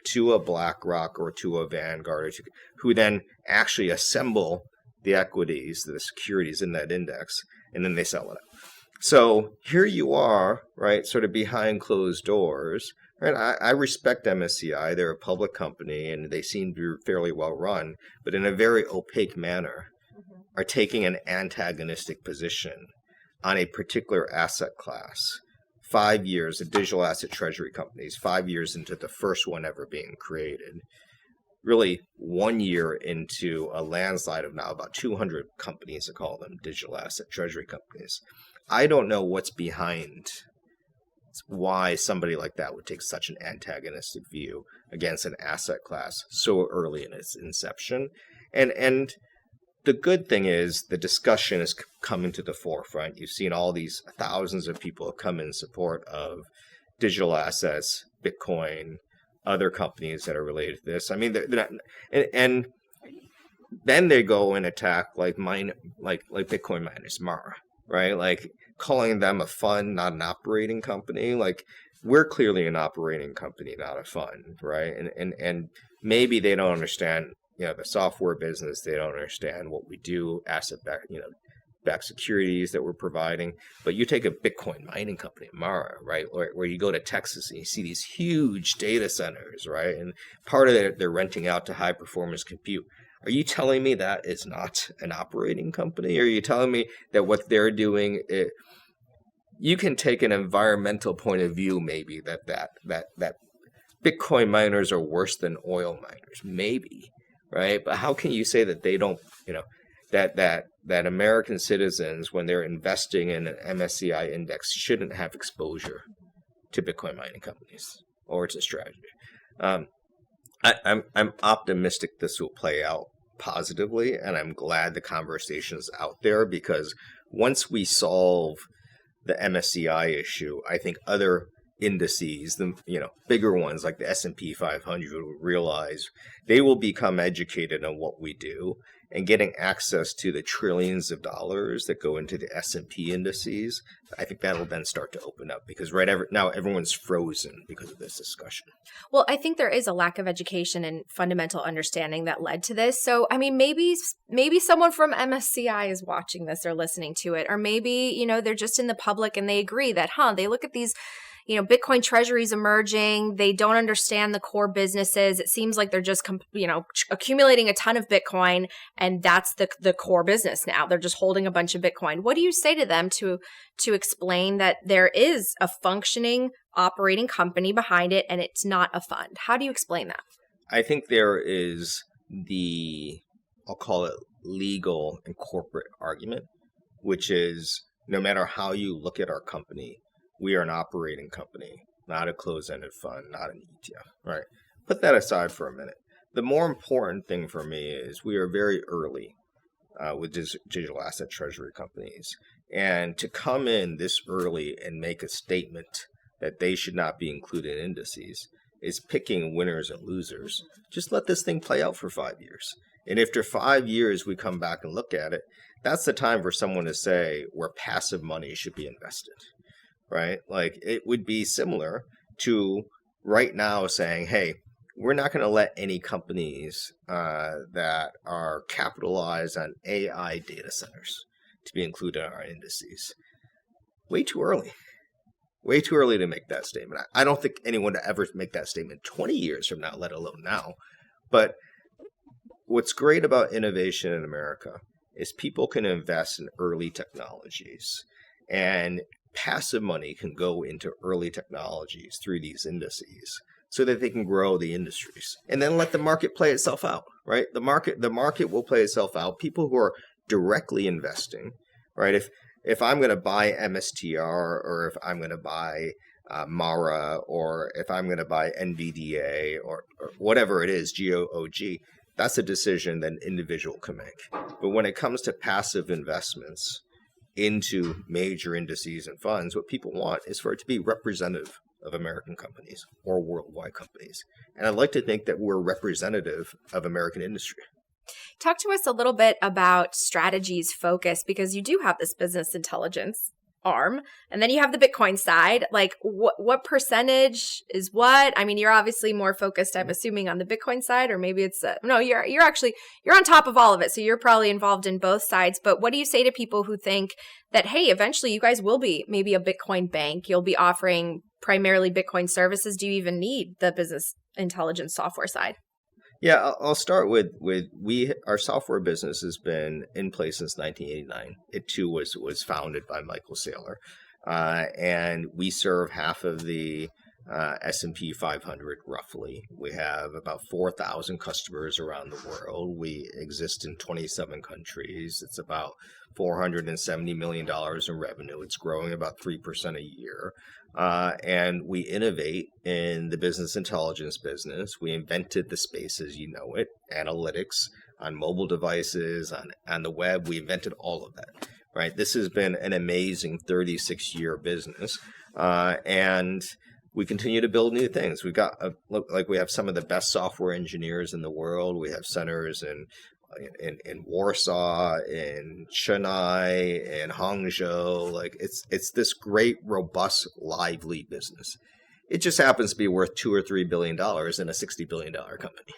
to a BlackRock or to a Vanguard, who then actually assemble the equities, the securities in that index, and then they sell it out. So here you are, right, sort of behind closed doors. Right? I respect MSCI. They're a public company, and they seem to be fairly well run, but in a very opaque manner are taking an antagonistic position on a particular asset class. 5 years of digital asset treasury companies, 5 years into the first one ever being created, really 1 year into a landslide of now about 200 companies, I call them digital asset treasury companies. I don't know what's behind why somebody like that would take such an antagonistic view against an asset class so early in its inception. And the good thing is the discussion is coming to the forefront. You've seen all these thousands of people come in support of digital assets, Bitcoin, other companies that are related to this. I mean, they're not, and then they go and attack like Bitcoin miners, Mara, right? Like calling them a fund, not an operating company. Like we're clearly an operating company, not a fund, right? And maybe they don't understand, the software business. They don't understand what we do, backed securities that we're providing. But you take a Bitcoin mining company, Mara, right, where you go to Texas and you see these huge data centers, right, and part of it they're renting out to high performance compute. Are you telling me that is not an operating company? Are you telling me that what they're doing, you can take an environmental point of view, maybe that Bitcoin miners are worse than oil miners, maybe, right? But how can you say that they don't, that American citizens, when they're investing in an MSCI index, shouldn't have exposure to Bitcoin mining companies or its strategy? I'm optimistic this will play out positively, and I'm glad the conversation is out there, because once we solve the MSCI issue, I think other indices, the bigger ones like the S&P 500, will realize they will become educated on what we do, and getting access to the trillions of dollars that go into the S&P indices. I think that'll then start to open up, because now everyone's frozen because of this discussion. Well, I think there is a lack of education and fundamental understanding that led to this. So, I mean, maybe someone from MSCI is watching this or listening to it, or maybe, they're just in the public and they agree that, they look at these Bitcoin treasuries emerging. They don't understand the core businesses. It seems like they're just, accumulating a ton of Bitcoin, and that's the core business now. They're just holding a bunch of Bitcoin. What do you say to them to explain that there is a functioning operating company behind it and it's not a fund? How do you explain that? I think there is I'll call it legal and corporate argument, which is no matter how you look at our company, we are an operating company, not a closed-ended fund, not an ETF, right? Put that aside for a minute. The more important thing for me is we are very early with digital asset treasury companies. And to come in this early and make a statement that they should not be included in indices is picking winners and losers. Just let this thing play out for 5 years. And after 5 years, we come back and look at it. That's the time for someone to say where passive money should be invested. Right? Like, it would be similar to right now saying, hey, we're not going to let any companies that are capitalized on AI data centers to be included in our indices. Way too early. Way too early to make that statement. I don't think anyone would ever make that statement 20 years from now, let alone now. But what's great about innovation in America is people can invest in early technologies, and passive money can go into early technologies through these indices so that they can grow the industries, and then let the market play itself out, right? The market will play itself out. People who are directly investing, right? If I'm going to buy MSTR, or if I'm going to buy Mara, or if I'm going to buy NVDA, or whatever it is, GOOG, that's a decision that an individual can make. But when it comes to passive investments into major indices and funds, what people want is for it to be representative of American companies or worldwide companies. And I'd like to think that we're representative of American industry. Talk to us a little bit about strategies focus, because you do have this business intelligence arm, and then you have the Bitcoin side. Like, what percentage is what? I mean, you're obviously more focused, I'm assuming, on the Bitcoin side, or maybe it's no, you're on top of all of it, so you're probably involved in both sides. But what do you say to people who think that, hey, eventually you guys will be maybe a Bitcoin bank, you'll be offering primarily Bitcoin services? Do you even need the business intelligence software side? Yeah, I'll start with our software business has been in place since 1989. It too was founded by Michael Saylor, and we serve half of the S&P 500 roughly. We have about 4,000 customers around the world. We exist in 27 countries. It's about $470 million in revenue. It's growing about 3% a year. And we innovate in the business intelligence business. We invented the space as you know it, analytics on mobile devices, on the web. We invented all of that, right? This has been an amazing 36-year business. And we continue to build new things. We have some of the best software engineers in the world. We have centers in Warsaw, in Chennai, in Hangzhou. Like, it's this great, robust, lively business. It just happens to be worth $2 or $3 billion in a $60 billion company,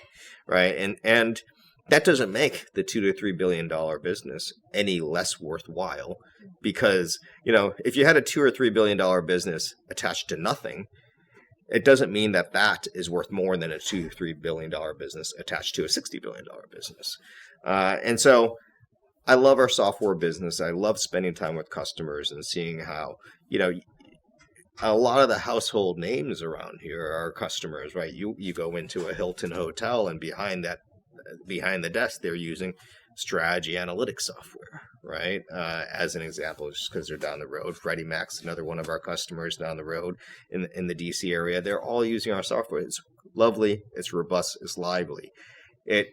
right? And that doesn't make the $2 to $3 billion business any less worthwhile, because if you had a $2 or $3 billion business attached to nothing, it doesn't mean that that is worth more than a $2-3 billion business attached to a $60 billion business. And so I love our software business. I love spending time with customers and seeing how, a lot of the household names around here are customers, right? You go into a Hilton hotel, and behind the desk, they're using strategy analytics software, right? As an example, just because they're down the road. Freddie Mac's another one of our customers down the road in the DC area. They're all using our software. It's lovely, it's robust, it's lively. It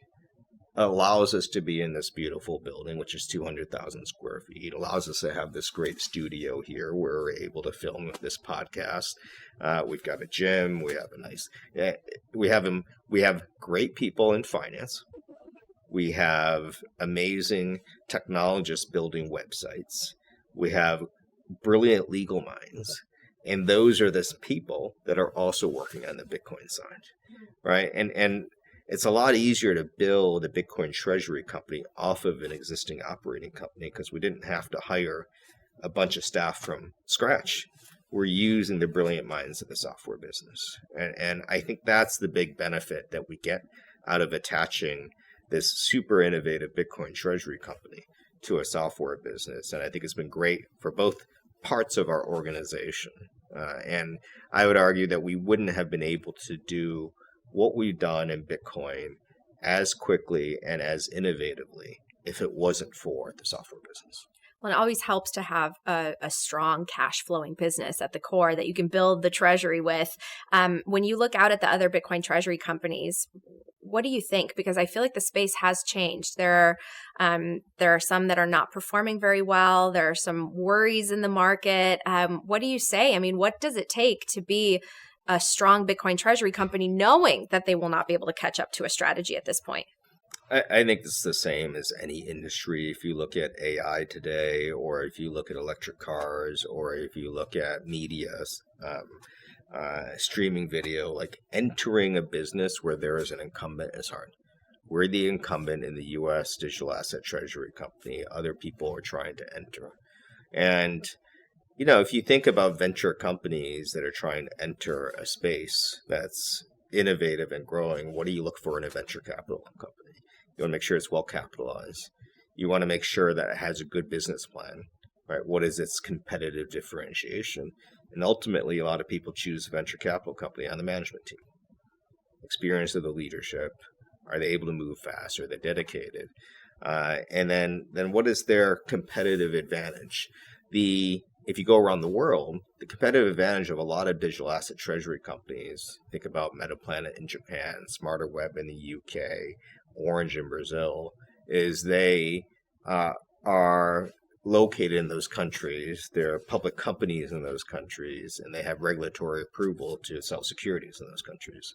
allows us to be in this beautiful building, which is 200,000 square feet. It allows us to have this great studio here where we're able to film this podcast. We've got a gym. We have we have great people in finance. We have amazing technologists building websites. We have brilliant legal minds. And those are the people that are also working on the Bitcoin side, right? And it's a lot easier to build a Bitcoin treasury company off of an existing operating company because we didn't have to hire a bunch of staff from scratch. We're using the brilliant minds of the software business. And I think that's the big benefit that we get out of attaching this super innovative Bitcoin treasury company to a software business. And I think it's been great for both parts of our organization. And I would argue that we wouldn't have been able to do what we've done in Bitcoin as quickly and as innovatively if it wasn't for the software business. Well, it always helps to have a strong cash flowing business at the core that you can build the treasury with. When you look out at the other Bitcoin treasury companies, what do you think? Because I feel like the space has changed. There are some that are not performing very well. There are some worries in the market. What do you say? I mean, what does it take to be a strong Bitcoin treasury company knowing that they will not be able to catch up to a strategy at this point? I think it's the same as any industry. If you look at AI today, or if you look at electric cars, or if you look at media, streaming video, like entering a business where there is an incumbent is hard. We're the incumbent in the U.S. digital asset treasury company. Other people are trying to enter. And if you think about venture companies that are trying to enter a space that's innovative and growing, what do you look for in a venture capital company? You want to make sure it's well capitalized. You want to make sure that it has a good business plan, right? What is its competitive differentiation? And ultimately, a lot of people choose a venture capital company on the management team. Experience of the leadership. Are they able to move fast? Are they dedicated? And then what is their competitive advantage? If you go around the world, the competitive advantage of a lot of digital asset treasury companies, think about MetaPlanet in Japan, SmarterWeb in the UK, Orange in Brazil, is they are located in those countries. They're public companies in those countries, and they have regulatory approval to sell securities in those countries.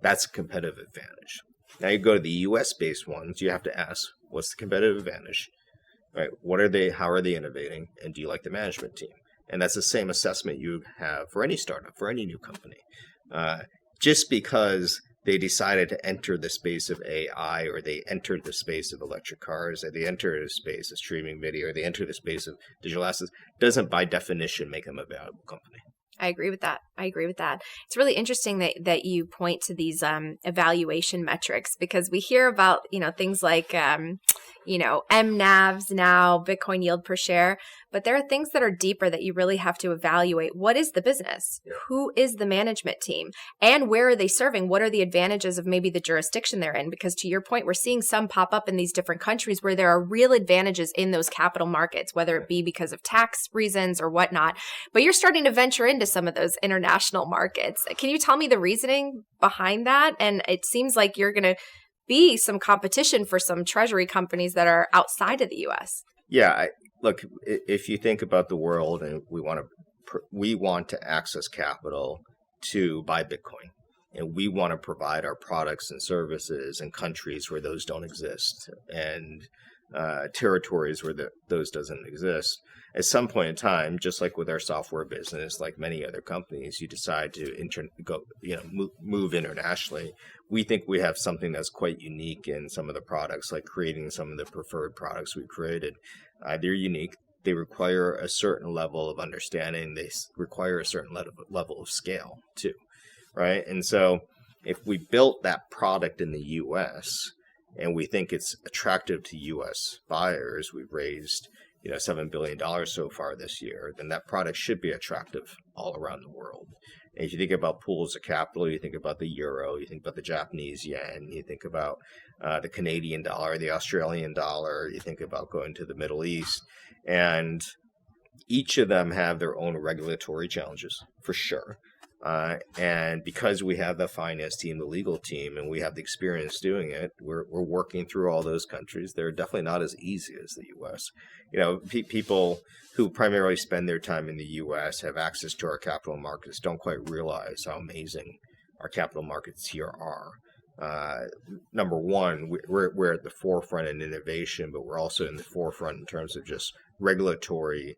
That's a competitive advantage. Now you go to the US-based ones, you have to ask, what's the competitive advantage? Right? What are they? How are they innovating? And do you like the management team? And that's the same assessment you have for any startup, for any new company. Just because they decided to enter the space of AI, or they entered the space of electric cars, or they entered the space of streaming video, or they entered the space of digital assets, doesn't by definition make them a valuable company. I agree with that. It's really interesting that you point to these evaluation metrics, because we hear about, things like, MNAVs now, Bitcoin yield per share, but there are things that are deeper that you really have to evaluate. What is the business? Yeah. Who is the management team? And where are they serving? What are the advantages of maybe the jurisdiction they're in? Because to your point, we're seeing some pop up in these different countries where there are real advantages in those capital markets, whether it be because of tax reasons or whatnot. But you're starting to venture into some of those international markets. Can you tell me the reasoning behind that? And it seems like you're going to be some competition for some treasury companies that are outside of the U.S. Yeah, look, if you think about the world, and we want to access capital to buy Bitcoin, and we want to provide our products and services in countries where those don't exist, and territories where those doesn't exist. At some point in time, just like with our software business, like many other companies, you decide to move internationally. We think we have something that's quite unique in some of the products, like creating some of the preferred products we created. They're unique. They require a certain level of understanding. They require a certain level of scale too. right? And so if we built that product in the U.S. and we think it's attractive to U.S. buyers, we've raised $7 billion so far this year, then that product should be attractive all around the world. And if you think about pools of capital, you think about the euro, you think about the Japanese yen, you think about the Canadian dollar, the Australian dollar, you think about going to the Middle East, and each of them have their own regulatory challenges, for sure. And because we have the finance team, the legal team, and we have the experience doing it, we're working through all those countries. They're definitely not as easy as the U.S. People who primarily spend their time in the U.S. have access to our capital markets, don't quite realize how amazing our capital markets here are. Number one, we're at the forefront in innovation, but we're also in the forefront in terms of just regulatory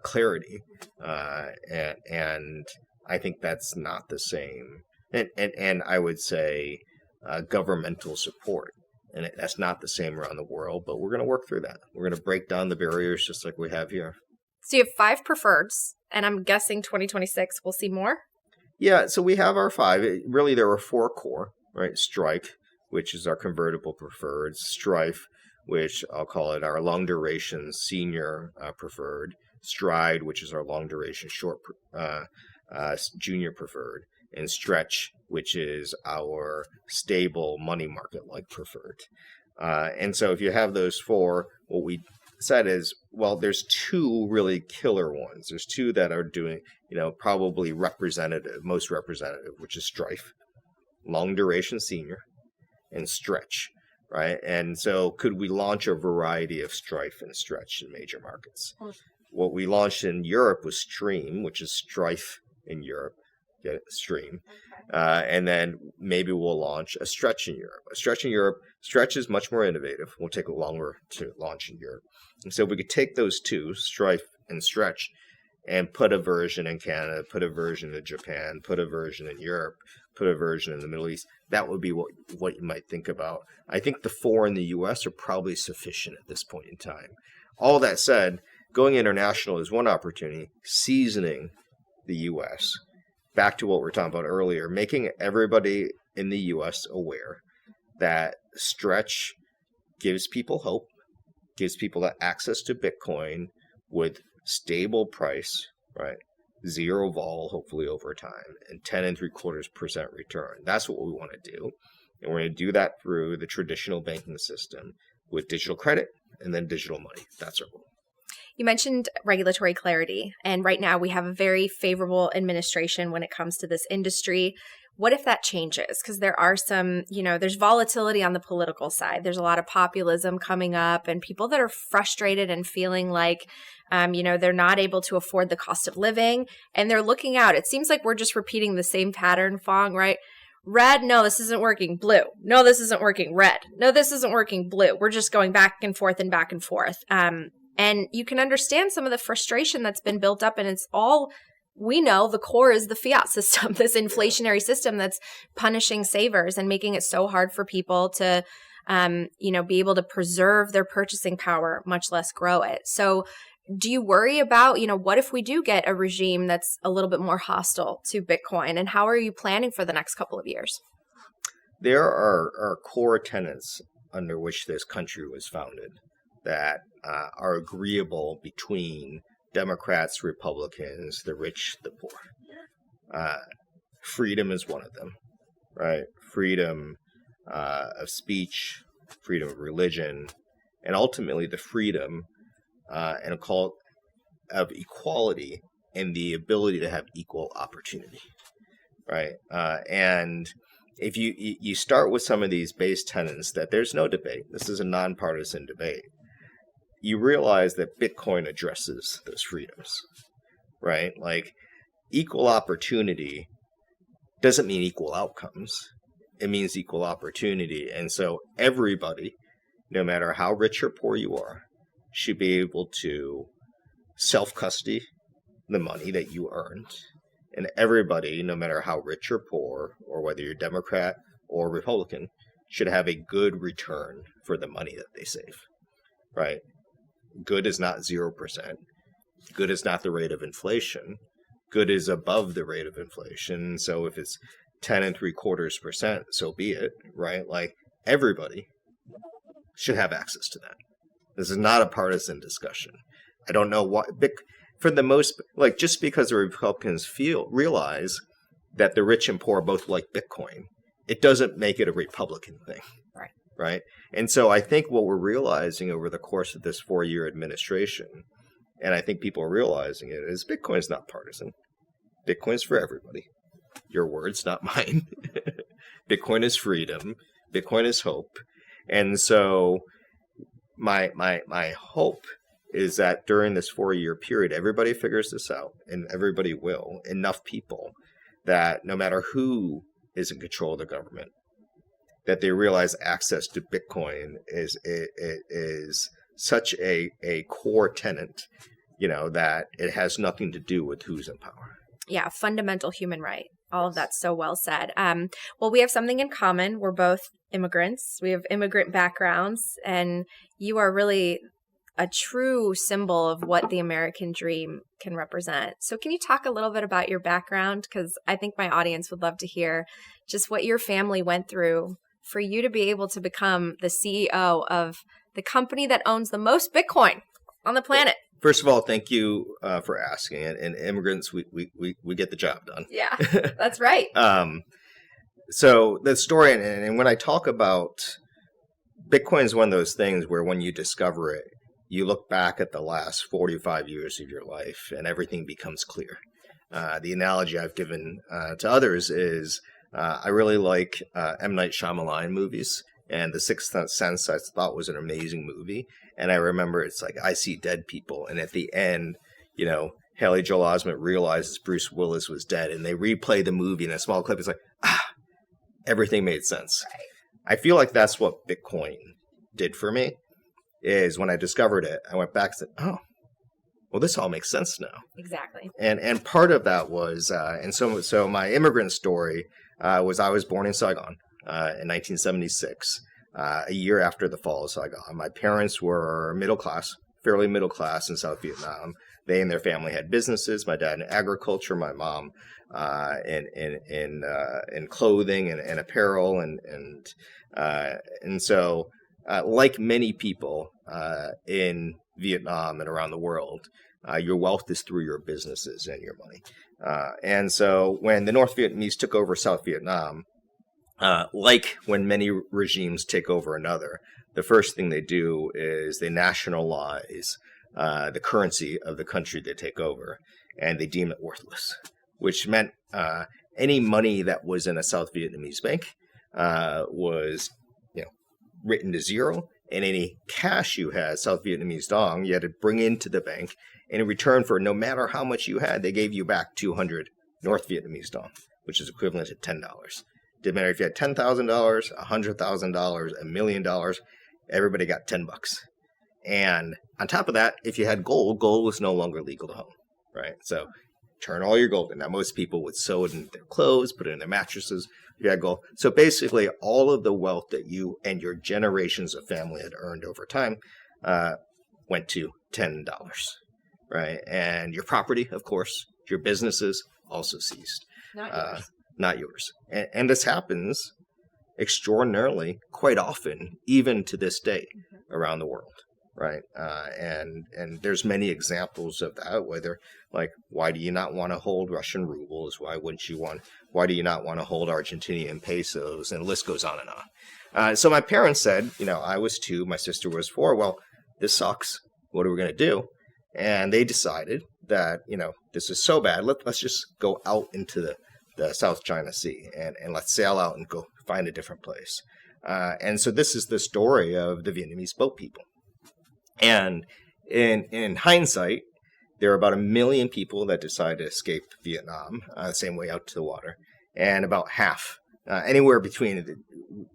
clarity, and I think that's not the same. And I would say governmental support. And that's not the same around the world, but we're going to work through that. We're going to break down the barriers just like we have here. So you have 5 preferreds, and I'm guessing 2026 we'll see more? Yeah, so we have our 5. Really, there are 4 core, right? Strike, which is our convertible preferred. Strife, which I'll call it our long duration senior preferred. Stride, which is our long duration short junior preferred, and Stretch, which is our stable money market like preferred. And so if you have those 4, what we said is, well, there's 2 really killer ones. There's 2 that are doing, probably most representative, which is Strife, long duration senior, and Stretch, right? And so could we launch a variety of Strife and Stretch in major markets? What we launched in Europe was Stream, which is Strife in Europe. Get it? Stream. And then maybe we'll launch a Stretch in Europe. A Stretch in Europe, Stretch is much more innovative. We'll take longer to launch in Europe. And so we could take those 2, Strife and Stretch, and put a version in Canada, put a version in Japan, put a version in Europe, put a version in the Middle East. That would be what you might think about. I think the 4 in the U.S. are probably sufficient at this point in time. All that said, going international is one opportunity. Seasoning the U.S. Back to what we were talking about earlier, making everybody in the U.S. aware that Stretch gives people hope, gives people access to Bitcoin with stable price, right? 0 vol, hopefully over time, and 10.75% return. That's what we want to do. And we're going to do that through the traditional banking system with digital credit and then digital money. That's our goal. You mentioned regulatory clarity, and right now we have a very favorable administration when it comes to this industry. What if that changes? Because there are some, there's volatility on the political side. There's a lot of populism coming up and people that are frustrated and feeling like, they're not able to afford the cost of living and they're looking out. It seems like we're just repeating the same pattern, Phong, right? Red, no, this isn't working. Blue, no, this isn't working. Red, no, this isn't working. Blue. We're just going back and forth and back and forth. And you can understand some of the frustration that's been built up, and it's all, we know the core is the fiat system, this inflationary system that's punishing savers and making it so hard for people to, be able to preserve their purchasing power, much less grow it. So do you worry about, what if we do get a regime that's a little bit more hostile to Bitcoin, and how are you planning for the next couple of years? There are core tenets under which this country was founded that are agreeable between Democrats, Republicans, the rich, the poor. Freedom is one of them, right? Freedom of speech, freedom of religion, and ultimately the freedom and a call of equality and the ability to have equal opportunity, right? And if you start with some of these base tenets that there's no debate, this is a nonpartisan debate, you realize that Bitcoin addresses those freedoms, right? Like equal opportunity doesn't mean equal outcomes. It means equal opportunity. And so everybody, no matter how rich or poor you are, should be able to self-custody the money that you earned. And everybody, no matter how rich or poor, or whether you're Democrat or Republican, should have a good return for the money that they save, right? Good is not 0%. Good is not the rate of inflation. good is above the rate of inflation. So if it's 10.75%, so be it, right? Like everybody should have access to that. This is not a partisan discussion. I don't know what, for the most, like just because the Republicans realize that the rich and poor both like Bitcoin, it doesn't make it a Republican thing. Right. Right. And so I think what we're realizing over the course of this 4-year administration, and I think people are realizing it, is Bitcoin is not partisan. Bitcoin is for everybody. Your words, not mine. Bitcoin is freedom. Bitcoin is hope. And so my hope is that during this 4-year period, everybody figures this out, and everybody will, enough people, that no matter who is in control of the government, that they realize access to Bitcoin is such a core tenet, that it has nothing to do with who's in power. Yeah, fundamental human right. All of that's so well said. Well, we have something in common. We're both immigrants. We have immigrant backgrounds, and you are really a true symbol of what the American dream can represent. So can you talk a little bit about your background? Because I think my audience would love to hear just what your family went through for you to be able to become the CEO of the company that owns the most Bitcoin on the planet. First of all, thank you for asking. And immigrants, we get the job done. Yeah, that's right. So the story, and when I talk about Bitcoin, is one of those things where when you discover it, you look back at the last 45 years of your life and everything becomes clear. The analogy I've given to others is I really like M. Night Shyamalan movies, and The Sixth Sense I thought was an amazing movie. And I remember it's like, I see dead people. And at the end, Haley Joel Osment realizes Bruce Willis was dead, and they replay the movie in a small clip. It's like, everything made sense. Right. I feel like that's what Bitcoin did for me, is when I discovered it, I went back and said, oh, well, this all makes sense now. Exactly. And part of that was, so my immigrant story was I was born in Saigon in 1976, a year after the fall of Saigon. My parents were fairly middle class in South Vietnam. They and their family had businesses. My dad in agriculture, my mom in clothing and apparel, and so like many people in Vietnam and around the world, your wealth is through your businesses and your money. And so when the North Vietnamese took over South Vietnam, like when many regimes take over another, the first thing they do is they nationalize the currency of the country they take over, and they deem it worthless, which meant any money that was in a South Vietnamese bank was written to zero, and any cash you had, South Vietnamese dong, you had to bring into the bank, and in return for no matter how much you had, they gave you back 200 North Vietnamese dong, which is equivalent to $10. Didn't matter if you had $10,000, $100,000, $1 million, everybody got $10. And on top of that, if you had gold was no longer legal to own, right? So turn all your gold in. Now, most people would sew it in their clothes, put it in their mattresses. If you had gold. So basically, all of the wealth that you and your generations of family had earned over time went to $10, right? And your property, of course, your businesses also ceased. Not yours. Not yours. And this happens extraordinarily quite often, even to this day, around the world. Right. And there's many examples of that, whether like, why do you not want to hold Russian rubles? Why do you not want to hold Argentinian pesos? And the list goes on and on. So my parents said, I was 2, my sister was 4. Well, this sucks. What are we going to do? And they decided that, this is so bad. Let's just go out into the South China Sea and let's sail out and go find a different place. And so this is the story of the Vietnamese boat people. And in hindsight, there are about 1 million people that decide to escape Vietnam, the same way out to the water. And about half, anywhere between,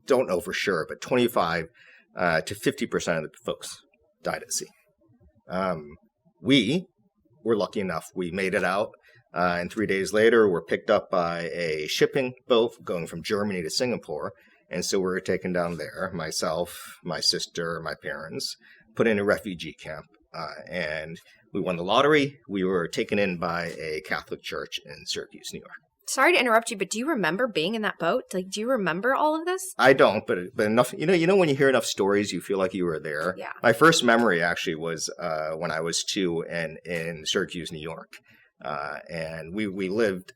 don't know for sure, but 25 to 50% of the folks died at sea. We were lucky enough. We made it out. And 3 days later, we're picked up by a shipping boat going from Germany to Singapore. And so we were taken down there, myself, my sister, my parents, put in a refugee camp and we won the lottery. We were taken in by a Catholic church in Syracuse, New York. Sorry to interrupt you, but do you remember being in that boat? Like, do you remember all of this? I don't, but enough. You know when you hear enough stories, you feel like you were there. Yeah. My first memory actually was when I was 2 and in Syracuse, New York, and we lived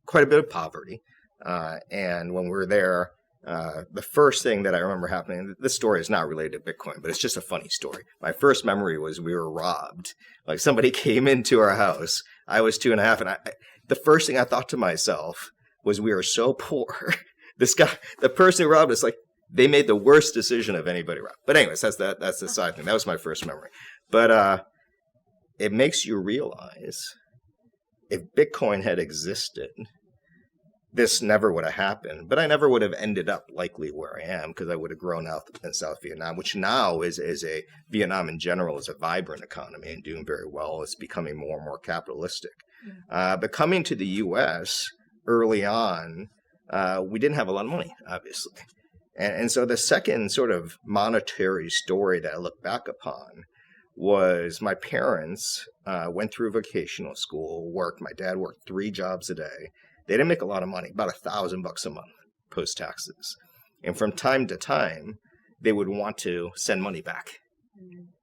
quite a bit of poverty. And when we were there, the first thing that I remember happening, this story is not related to Bitcoin, but it's just a funny story. My first memory was we were robbed. Like somebody came into our house. I was 2.5, and the first thing I thought to myself was we are so poor. This guy, the person who robbed us, like they made the worst decision of anybody robbed. But anyways, that's the side thing. That was my first memory. But it makes you realize if Bitcoin had existed, this never would have happened, but I never would have ended up likely where I am because I would have grown up in South Vietnam, which now is a Vietnam in general is a vibrant economy and doing very well. It's becoming more and more capitalistic. But coming to the U.S. early on, we didn't have a lot of money, obviously. And so the second sort of monetary story that I look back upon was my parents went through vocational school, worked. My dad worked 3 jobs a day. They didn't make a lot of money, about $1,000 a month post taxes. And from time to time, they would want to send money back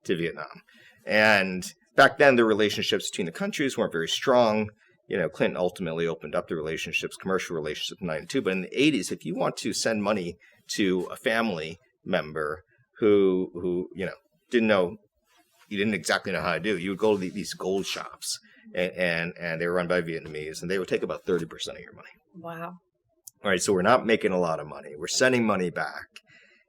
to Vietnam. And back then, the relationships between the countries weren't very strong. You know, Clinton ultimately opened up the relationships, commercial relationships in 1992. But in the 80s, if you want to send money to a family member who you know, you didn't exactly know how to do, you would go to these gold shops. And they were run by Vietnamese, and they would take about 30% of your money. Wow. All right, so we're not making a lot of money. We're sending money back.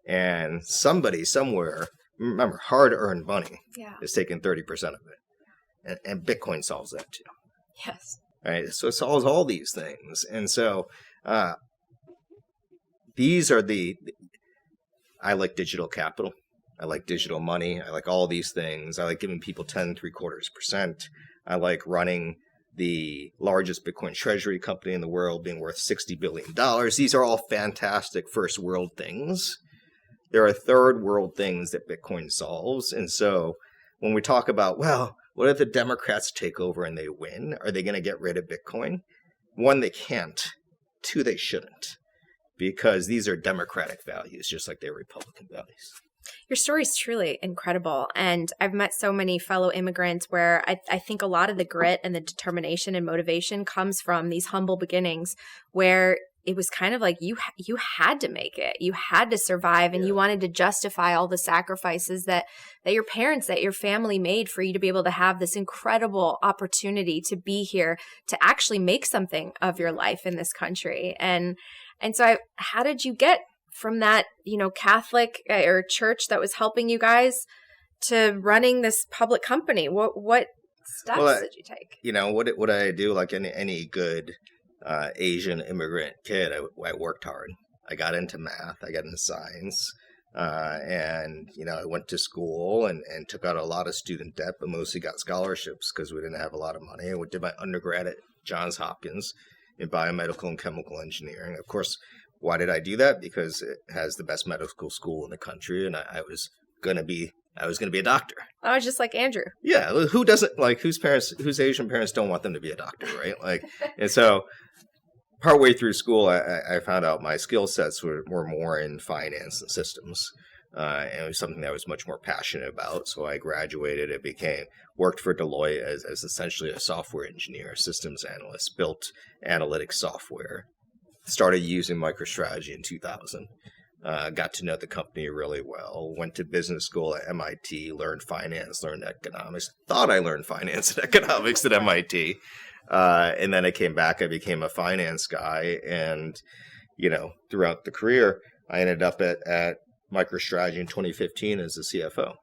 And somebody somewhere, remember, hard-earned money is taking 30% of it. And Bitcoin solves that too. Yes. All right, so it solves all these things. And so these are I like digital capital. I like digital money. I like all these things. I like giving people 10.75%. I like running the largest Bitcoin treasury company in the world, being worth $60 billion. These are all fantastic first world things. There are third world things that Bitcoin solves. And so when we talk about, well, what if the Democrats take over and they win? Are they going to get rid of Bitcoin? 1, they can't. 2, they shouldn't. Because these are democratic values, just like they're Republican values. Your story is truly incredible. And I've met so many fellow immigrants where I think a lot of the grit and the determination and motivation comes from these humble beginnings where it was kind of like you had to make it. You had to survive, and you wanted to justify all the sacrifices that your parents, that your family made for you to be able to have this incredible opportunity to be here, to actually make something of your life in this country. And so how did you get from that, Catholic or church that was helping you guys to running this public company? What steps did you take? What did I do? Like any good Asian immigrant kid, I worked hard. I got into math. I got into science. And I went to school and took out a lot of student debt, but mostly got scholarships because we didn't have a lot of money. I did my undergrad at Johns Hopkins in biomedical and chemical engineering. Of course, why did I do that? Because it has the best medical school in the country, and I was gonna be a doctor. I was just like Andrew. Yeah, who doesn't whose Asian parents don't want them to be a doctor, right? And so partway through school, I found out my skill sets were more in finance and systems, and it was something that I was much more passionate about. So I graduated and worked for Deloitte as essentially a software engineer, systems analyst, built analytics software. Started using MicroStrategy in 2000. Got to know the company really well. Went to business school at MIT, learned finance, learned economics. Thought I learned finance and economics at MIT. And then I came back, I became a finance guy. And, throughout the career, I ended up at MicroStrategy in 2015 as the CFO.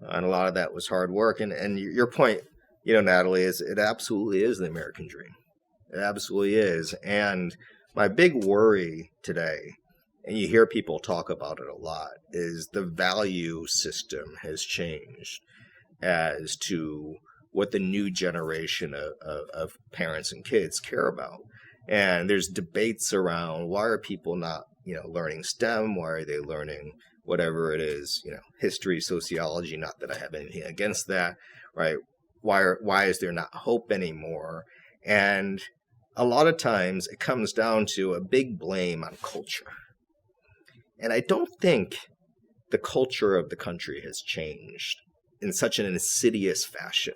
And a lot of that was hard work. And your point, Natalie, is it absolutely is the American dream. It absolutely is. And my big worry today, and you hear people talk about it a lot, is the value system has changed as to what the new generation of parents and kids care about. And there's debates around why are people not, learning STEM? Why are they learning whatever it is, history, sociology, not that I have anything against that, right? Why is there not hope anymore? And a lot of times it comes down to a big blame on culture. And I don't think the culture of the country has changed in such an insidious fashion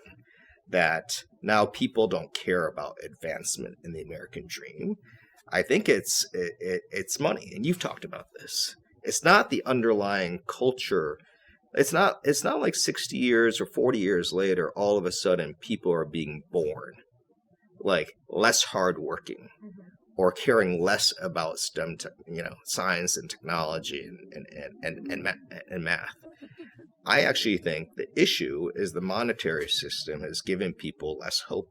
that now people don't care about advancement in the American dream. I think it's money, and you've talked about this. It's not the underlying culture. It's not like 60 years or 40 years later, all of a sudden people are being born like less hardworking or caring less about STEM, science and technology and math. I actually think the issue is the monetary system has given people less hope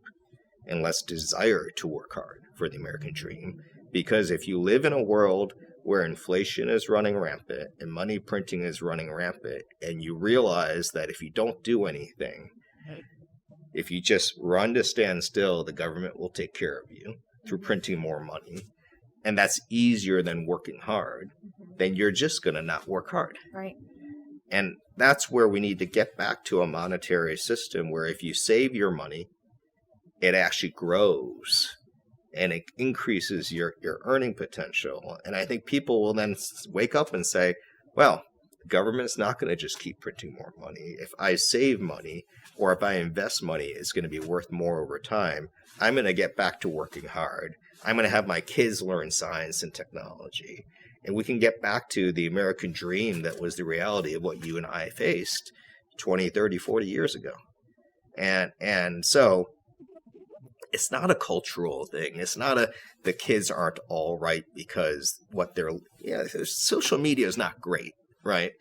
and less desire to work hard for the American dream. Because if you live in a world where inflation is running rampant and money printing is running rampant, and you realize that if you don't do anything, if you just run to stand still, the government will take care of you through printing more money, and that's easier than working hard, then you're just going to not work hard. Right. And that's where we need to get back to a monetary system where if you save your money, it actually grows and it increases your earning potential. And I think people will then wake up and say, well, the government's not going to just keep printing more money. If I save money or if I invest money, it's going to be worth more over time. I'm going to get back to working hard. I'm going to have my kids learn science and technology. And we can get back to the American dream that was the reality of what you and I faced 20, 30, 40 years ago. And so it's not a cultural thing. It's not the kids aren't all right because social media is not great, right?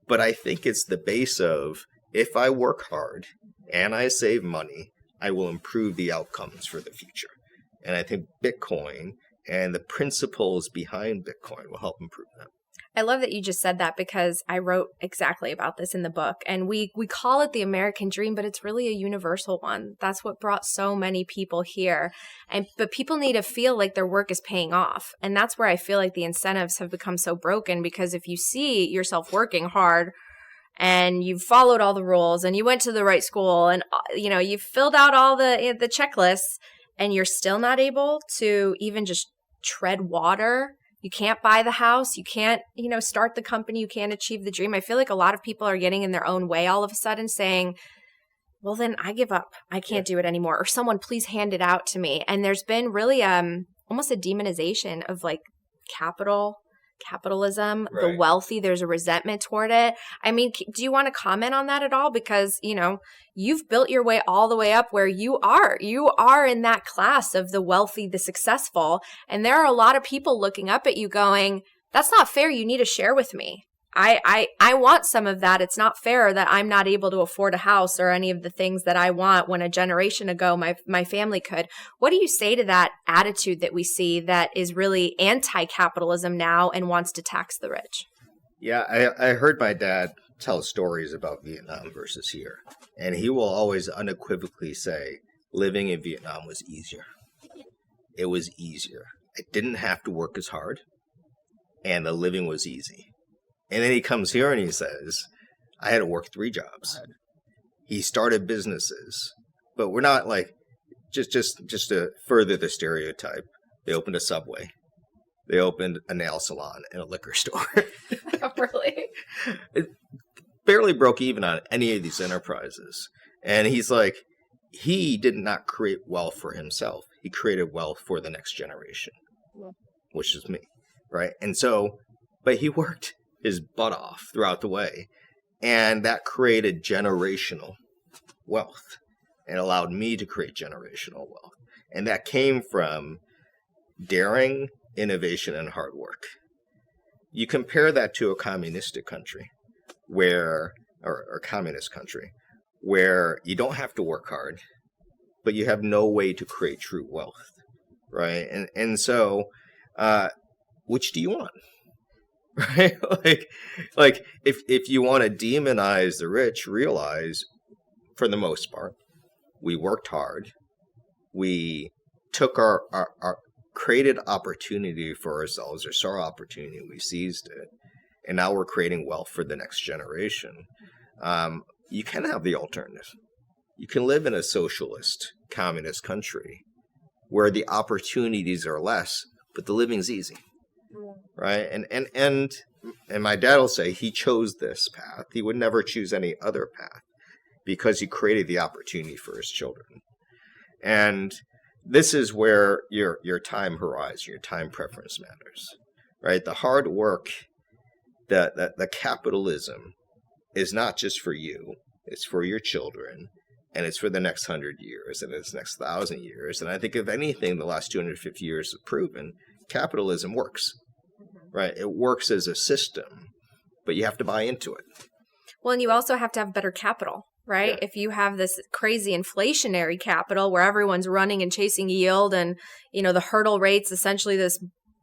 But I think it's the base of if I work hard and I save money, I will improve the outcomes for the future. And I think Bitcoin and the principles behind Bitcoin will help improve that. I love that you just said that because I wrote exactly about this in the book. And we call it the American dream, but it's really a universal one. That's what brought so many people here. But people need to feel like their work is paying off. And that's where I feel like the incentives have become so broken, because if you see yourself working hard and you've followed all the rules and you went to the right school and you've filled out all the checklists and you're still not able to even just tread water, you can't buy the house, you can't, start the company, you can't achieve the dream. I feel like a lot of people are getting in their own way all of a sudden, saying, well, then I give up. I can't do it anymore. Or someone please hand it out to me. And there's been really almost a demonization of like capitalism, right. The wealthy. There's a resentment toward it. I mean, do you want to comment on that at all? Because, you've built your way all the way up where you are. You are in that class of the wealthy, the successful. And there are a lot of people looking up at you going, that's not fair. You need to share with me. I want some of that. It's not fair that I'm not able to afford a house or any of the things that I want when a generation ago my family could. What do you say to that attitude that we see that is really anti-capitalism now and wants to tax the rich? Yeah, I heard my dad tell stories about Vietnam versus here. And he will always unequivocally say, living in Vietnam was easier. It was easier. I didn't have to work as hard, and the living was easy. And then he comes here and he says, I had to work 3 jobs. He started businesses, but we're not like, just to further the stereotype, they opened a Subway. They opened a nail salon and a liquor store. Really? It barely broke even on any of these enterprises. And he's like, he did not create wealth for himself. He created wealth for the next generation, which is me, right? And so, but he worked his butt off throughout the way. And that created generational wealth and allowed me to create generational wealth. And that came from daring, innovation, and hard work. You compare that to a communistic country or communist country where you don't have to work hard, but you have no way to create true wealth, right? And so, which do you want? Right? like if you want to demonize the rich, realize for the most part, we worked hard. We took our created opportunity for ourselves, or saw opportunity, we seized it. and now we're creating wealth for the next generation. You can have the alternative. You can live in a socialist, communist country where the opportunities are less, but the living's easy, right? And my dad will say he chose this path. He would never choose any other path because he created the opportunity for his children. And this is where your time horizon, your time preference matters, right? The hard work, the capitalism is not just for you, it's for your children, and it's for the next 100 years, and it's next 1,000 years. And I think if anything, the last 250 years have proven capitalism works, right? It works as a system, but you have to buy into it. Well, and you also have to have better capital, right? Yeah. If you have this crazy inflationary capital where everyone's running and chasing yield and, the hurdle rate's essentially this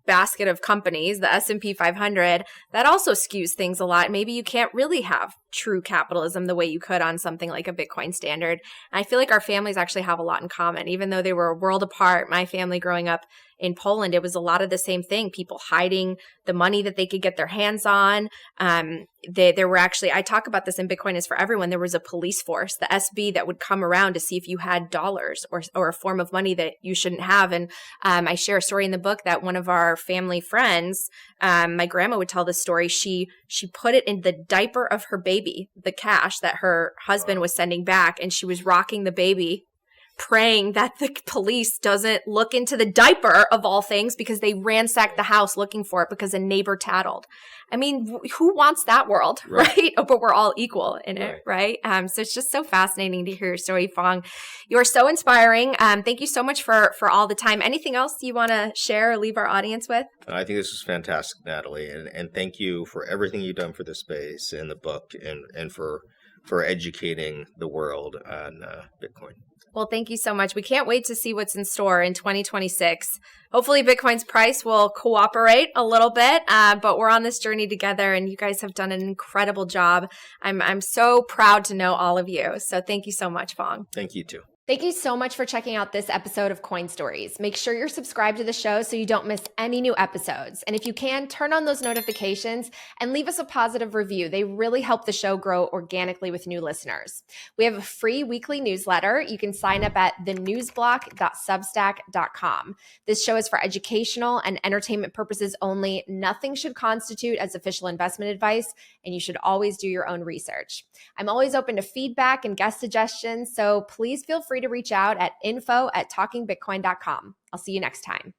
basket of companies, the S&P 500, that also skews things a lot. Maybe you can't really have true capitalism the way you could on something like a Bitcoin standard. And I feel like our families actually have a lot in common. Even though they were a world apart, my family growing up in Poland, it was a lot of the same thing. People hiding the money that they could get their hands on. There were actually, I talk about this in Bitcoin is for Everyone, there was a police force, the SB, that would come around to see if you had dollars or a form of money that you shouldn't have. And I share a story in the book that one of our family friends, my grandma would tell this story. She put it in the diaper of her baby, the cash that her husband was sending back, and she was rocking the baby, praying that the police doesn't look into the diaper of all things, because they ransacked the house looking for it because a neighbor tattled. I mean, who wants that world, right? But we're all equal in it, right? So it's just so fascinating to hear your story, Phong. You're so inspiring. Thank you so much for all the time. Anything else you want to share or leave our audience with? I think this was fantastic, Natalie, and thank you for everything you've done for the space and the book, and for educating the world on Bitcoin. Well, thank you so much. We can't wait to see what's in store in 2026. Hopefully Bitcoin's price will cooperate a little bit, but we're on this journey together, and you guys have done an incredible job. I'm so proud to know all of you. So thank you so much, Phong. Thank you too. Thank you so much for checking out this episode of Coin Stories. Make sure you're subscribed to the show so you don't miss any new episodes. And if you can, turn on those notifications and leave us a positive review. They really help the show grow organically with new listeners. We have a free weekly newsletter. You can sign up at thenewsblock.substack.com. This show is for educational and entertainment purposes only. Nothing should constitute as official investment advice, and you should always do your own research. I'm always open to feedback and guest suggestions, so please feel free to reach out at info@talkingbitcoin.com. I'll see you next time.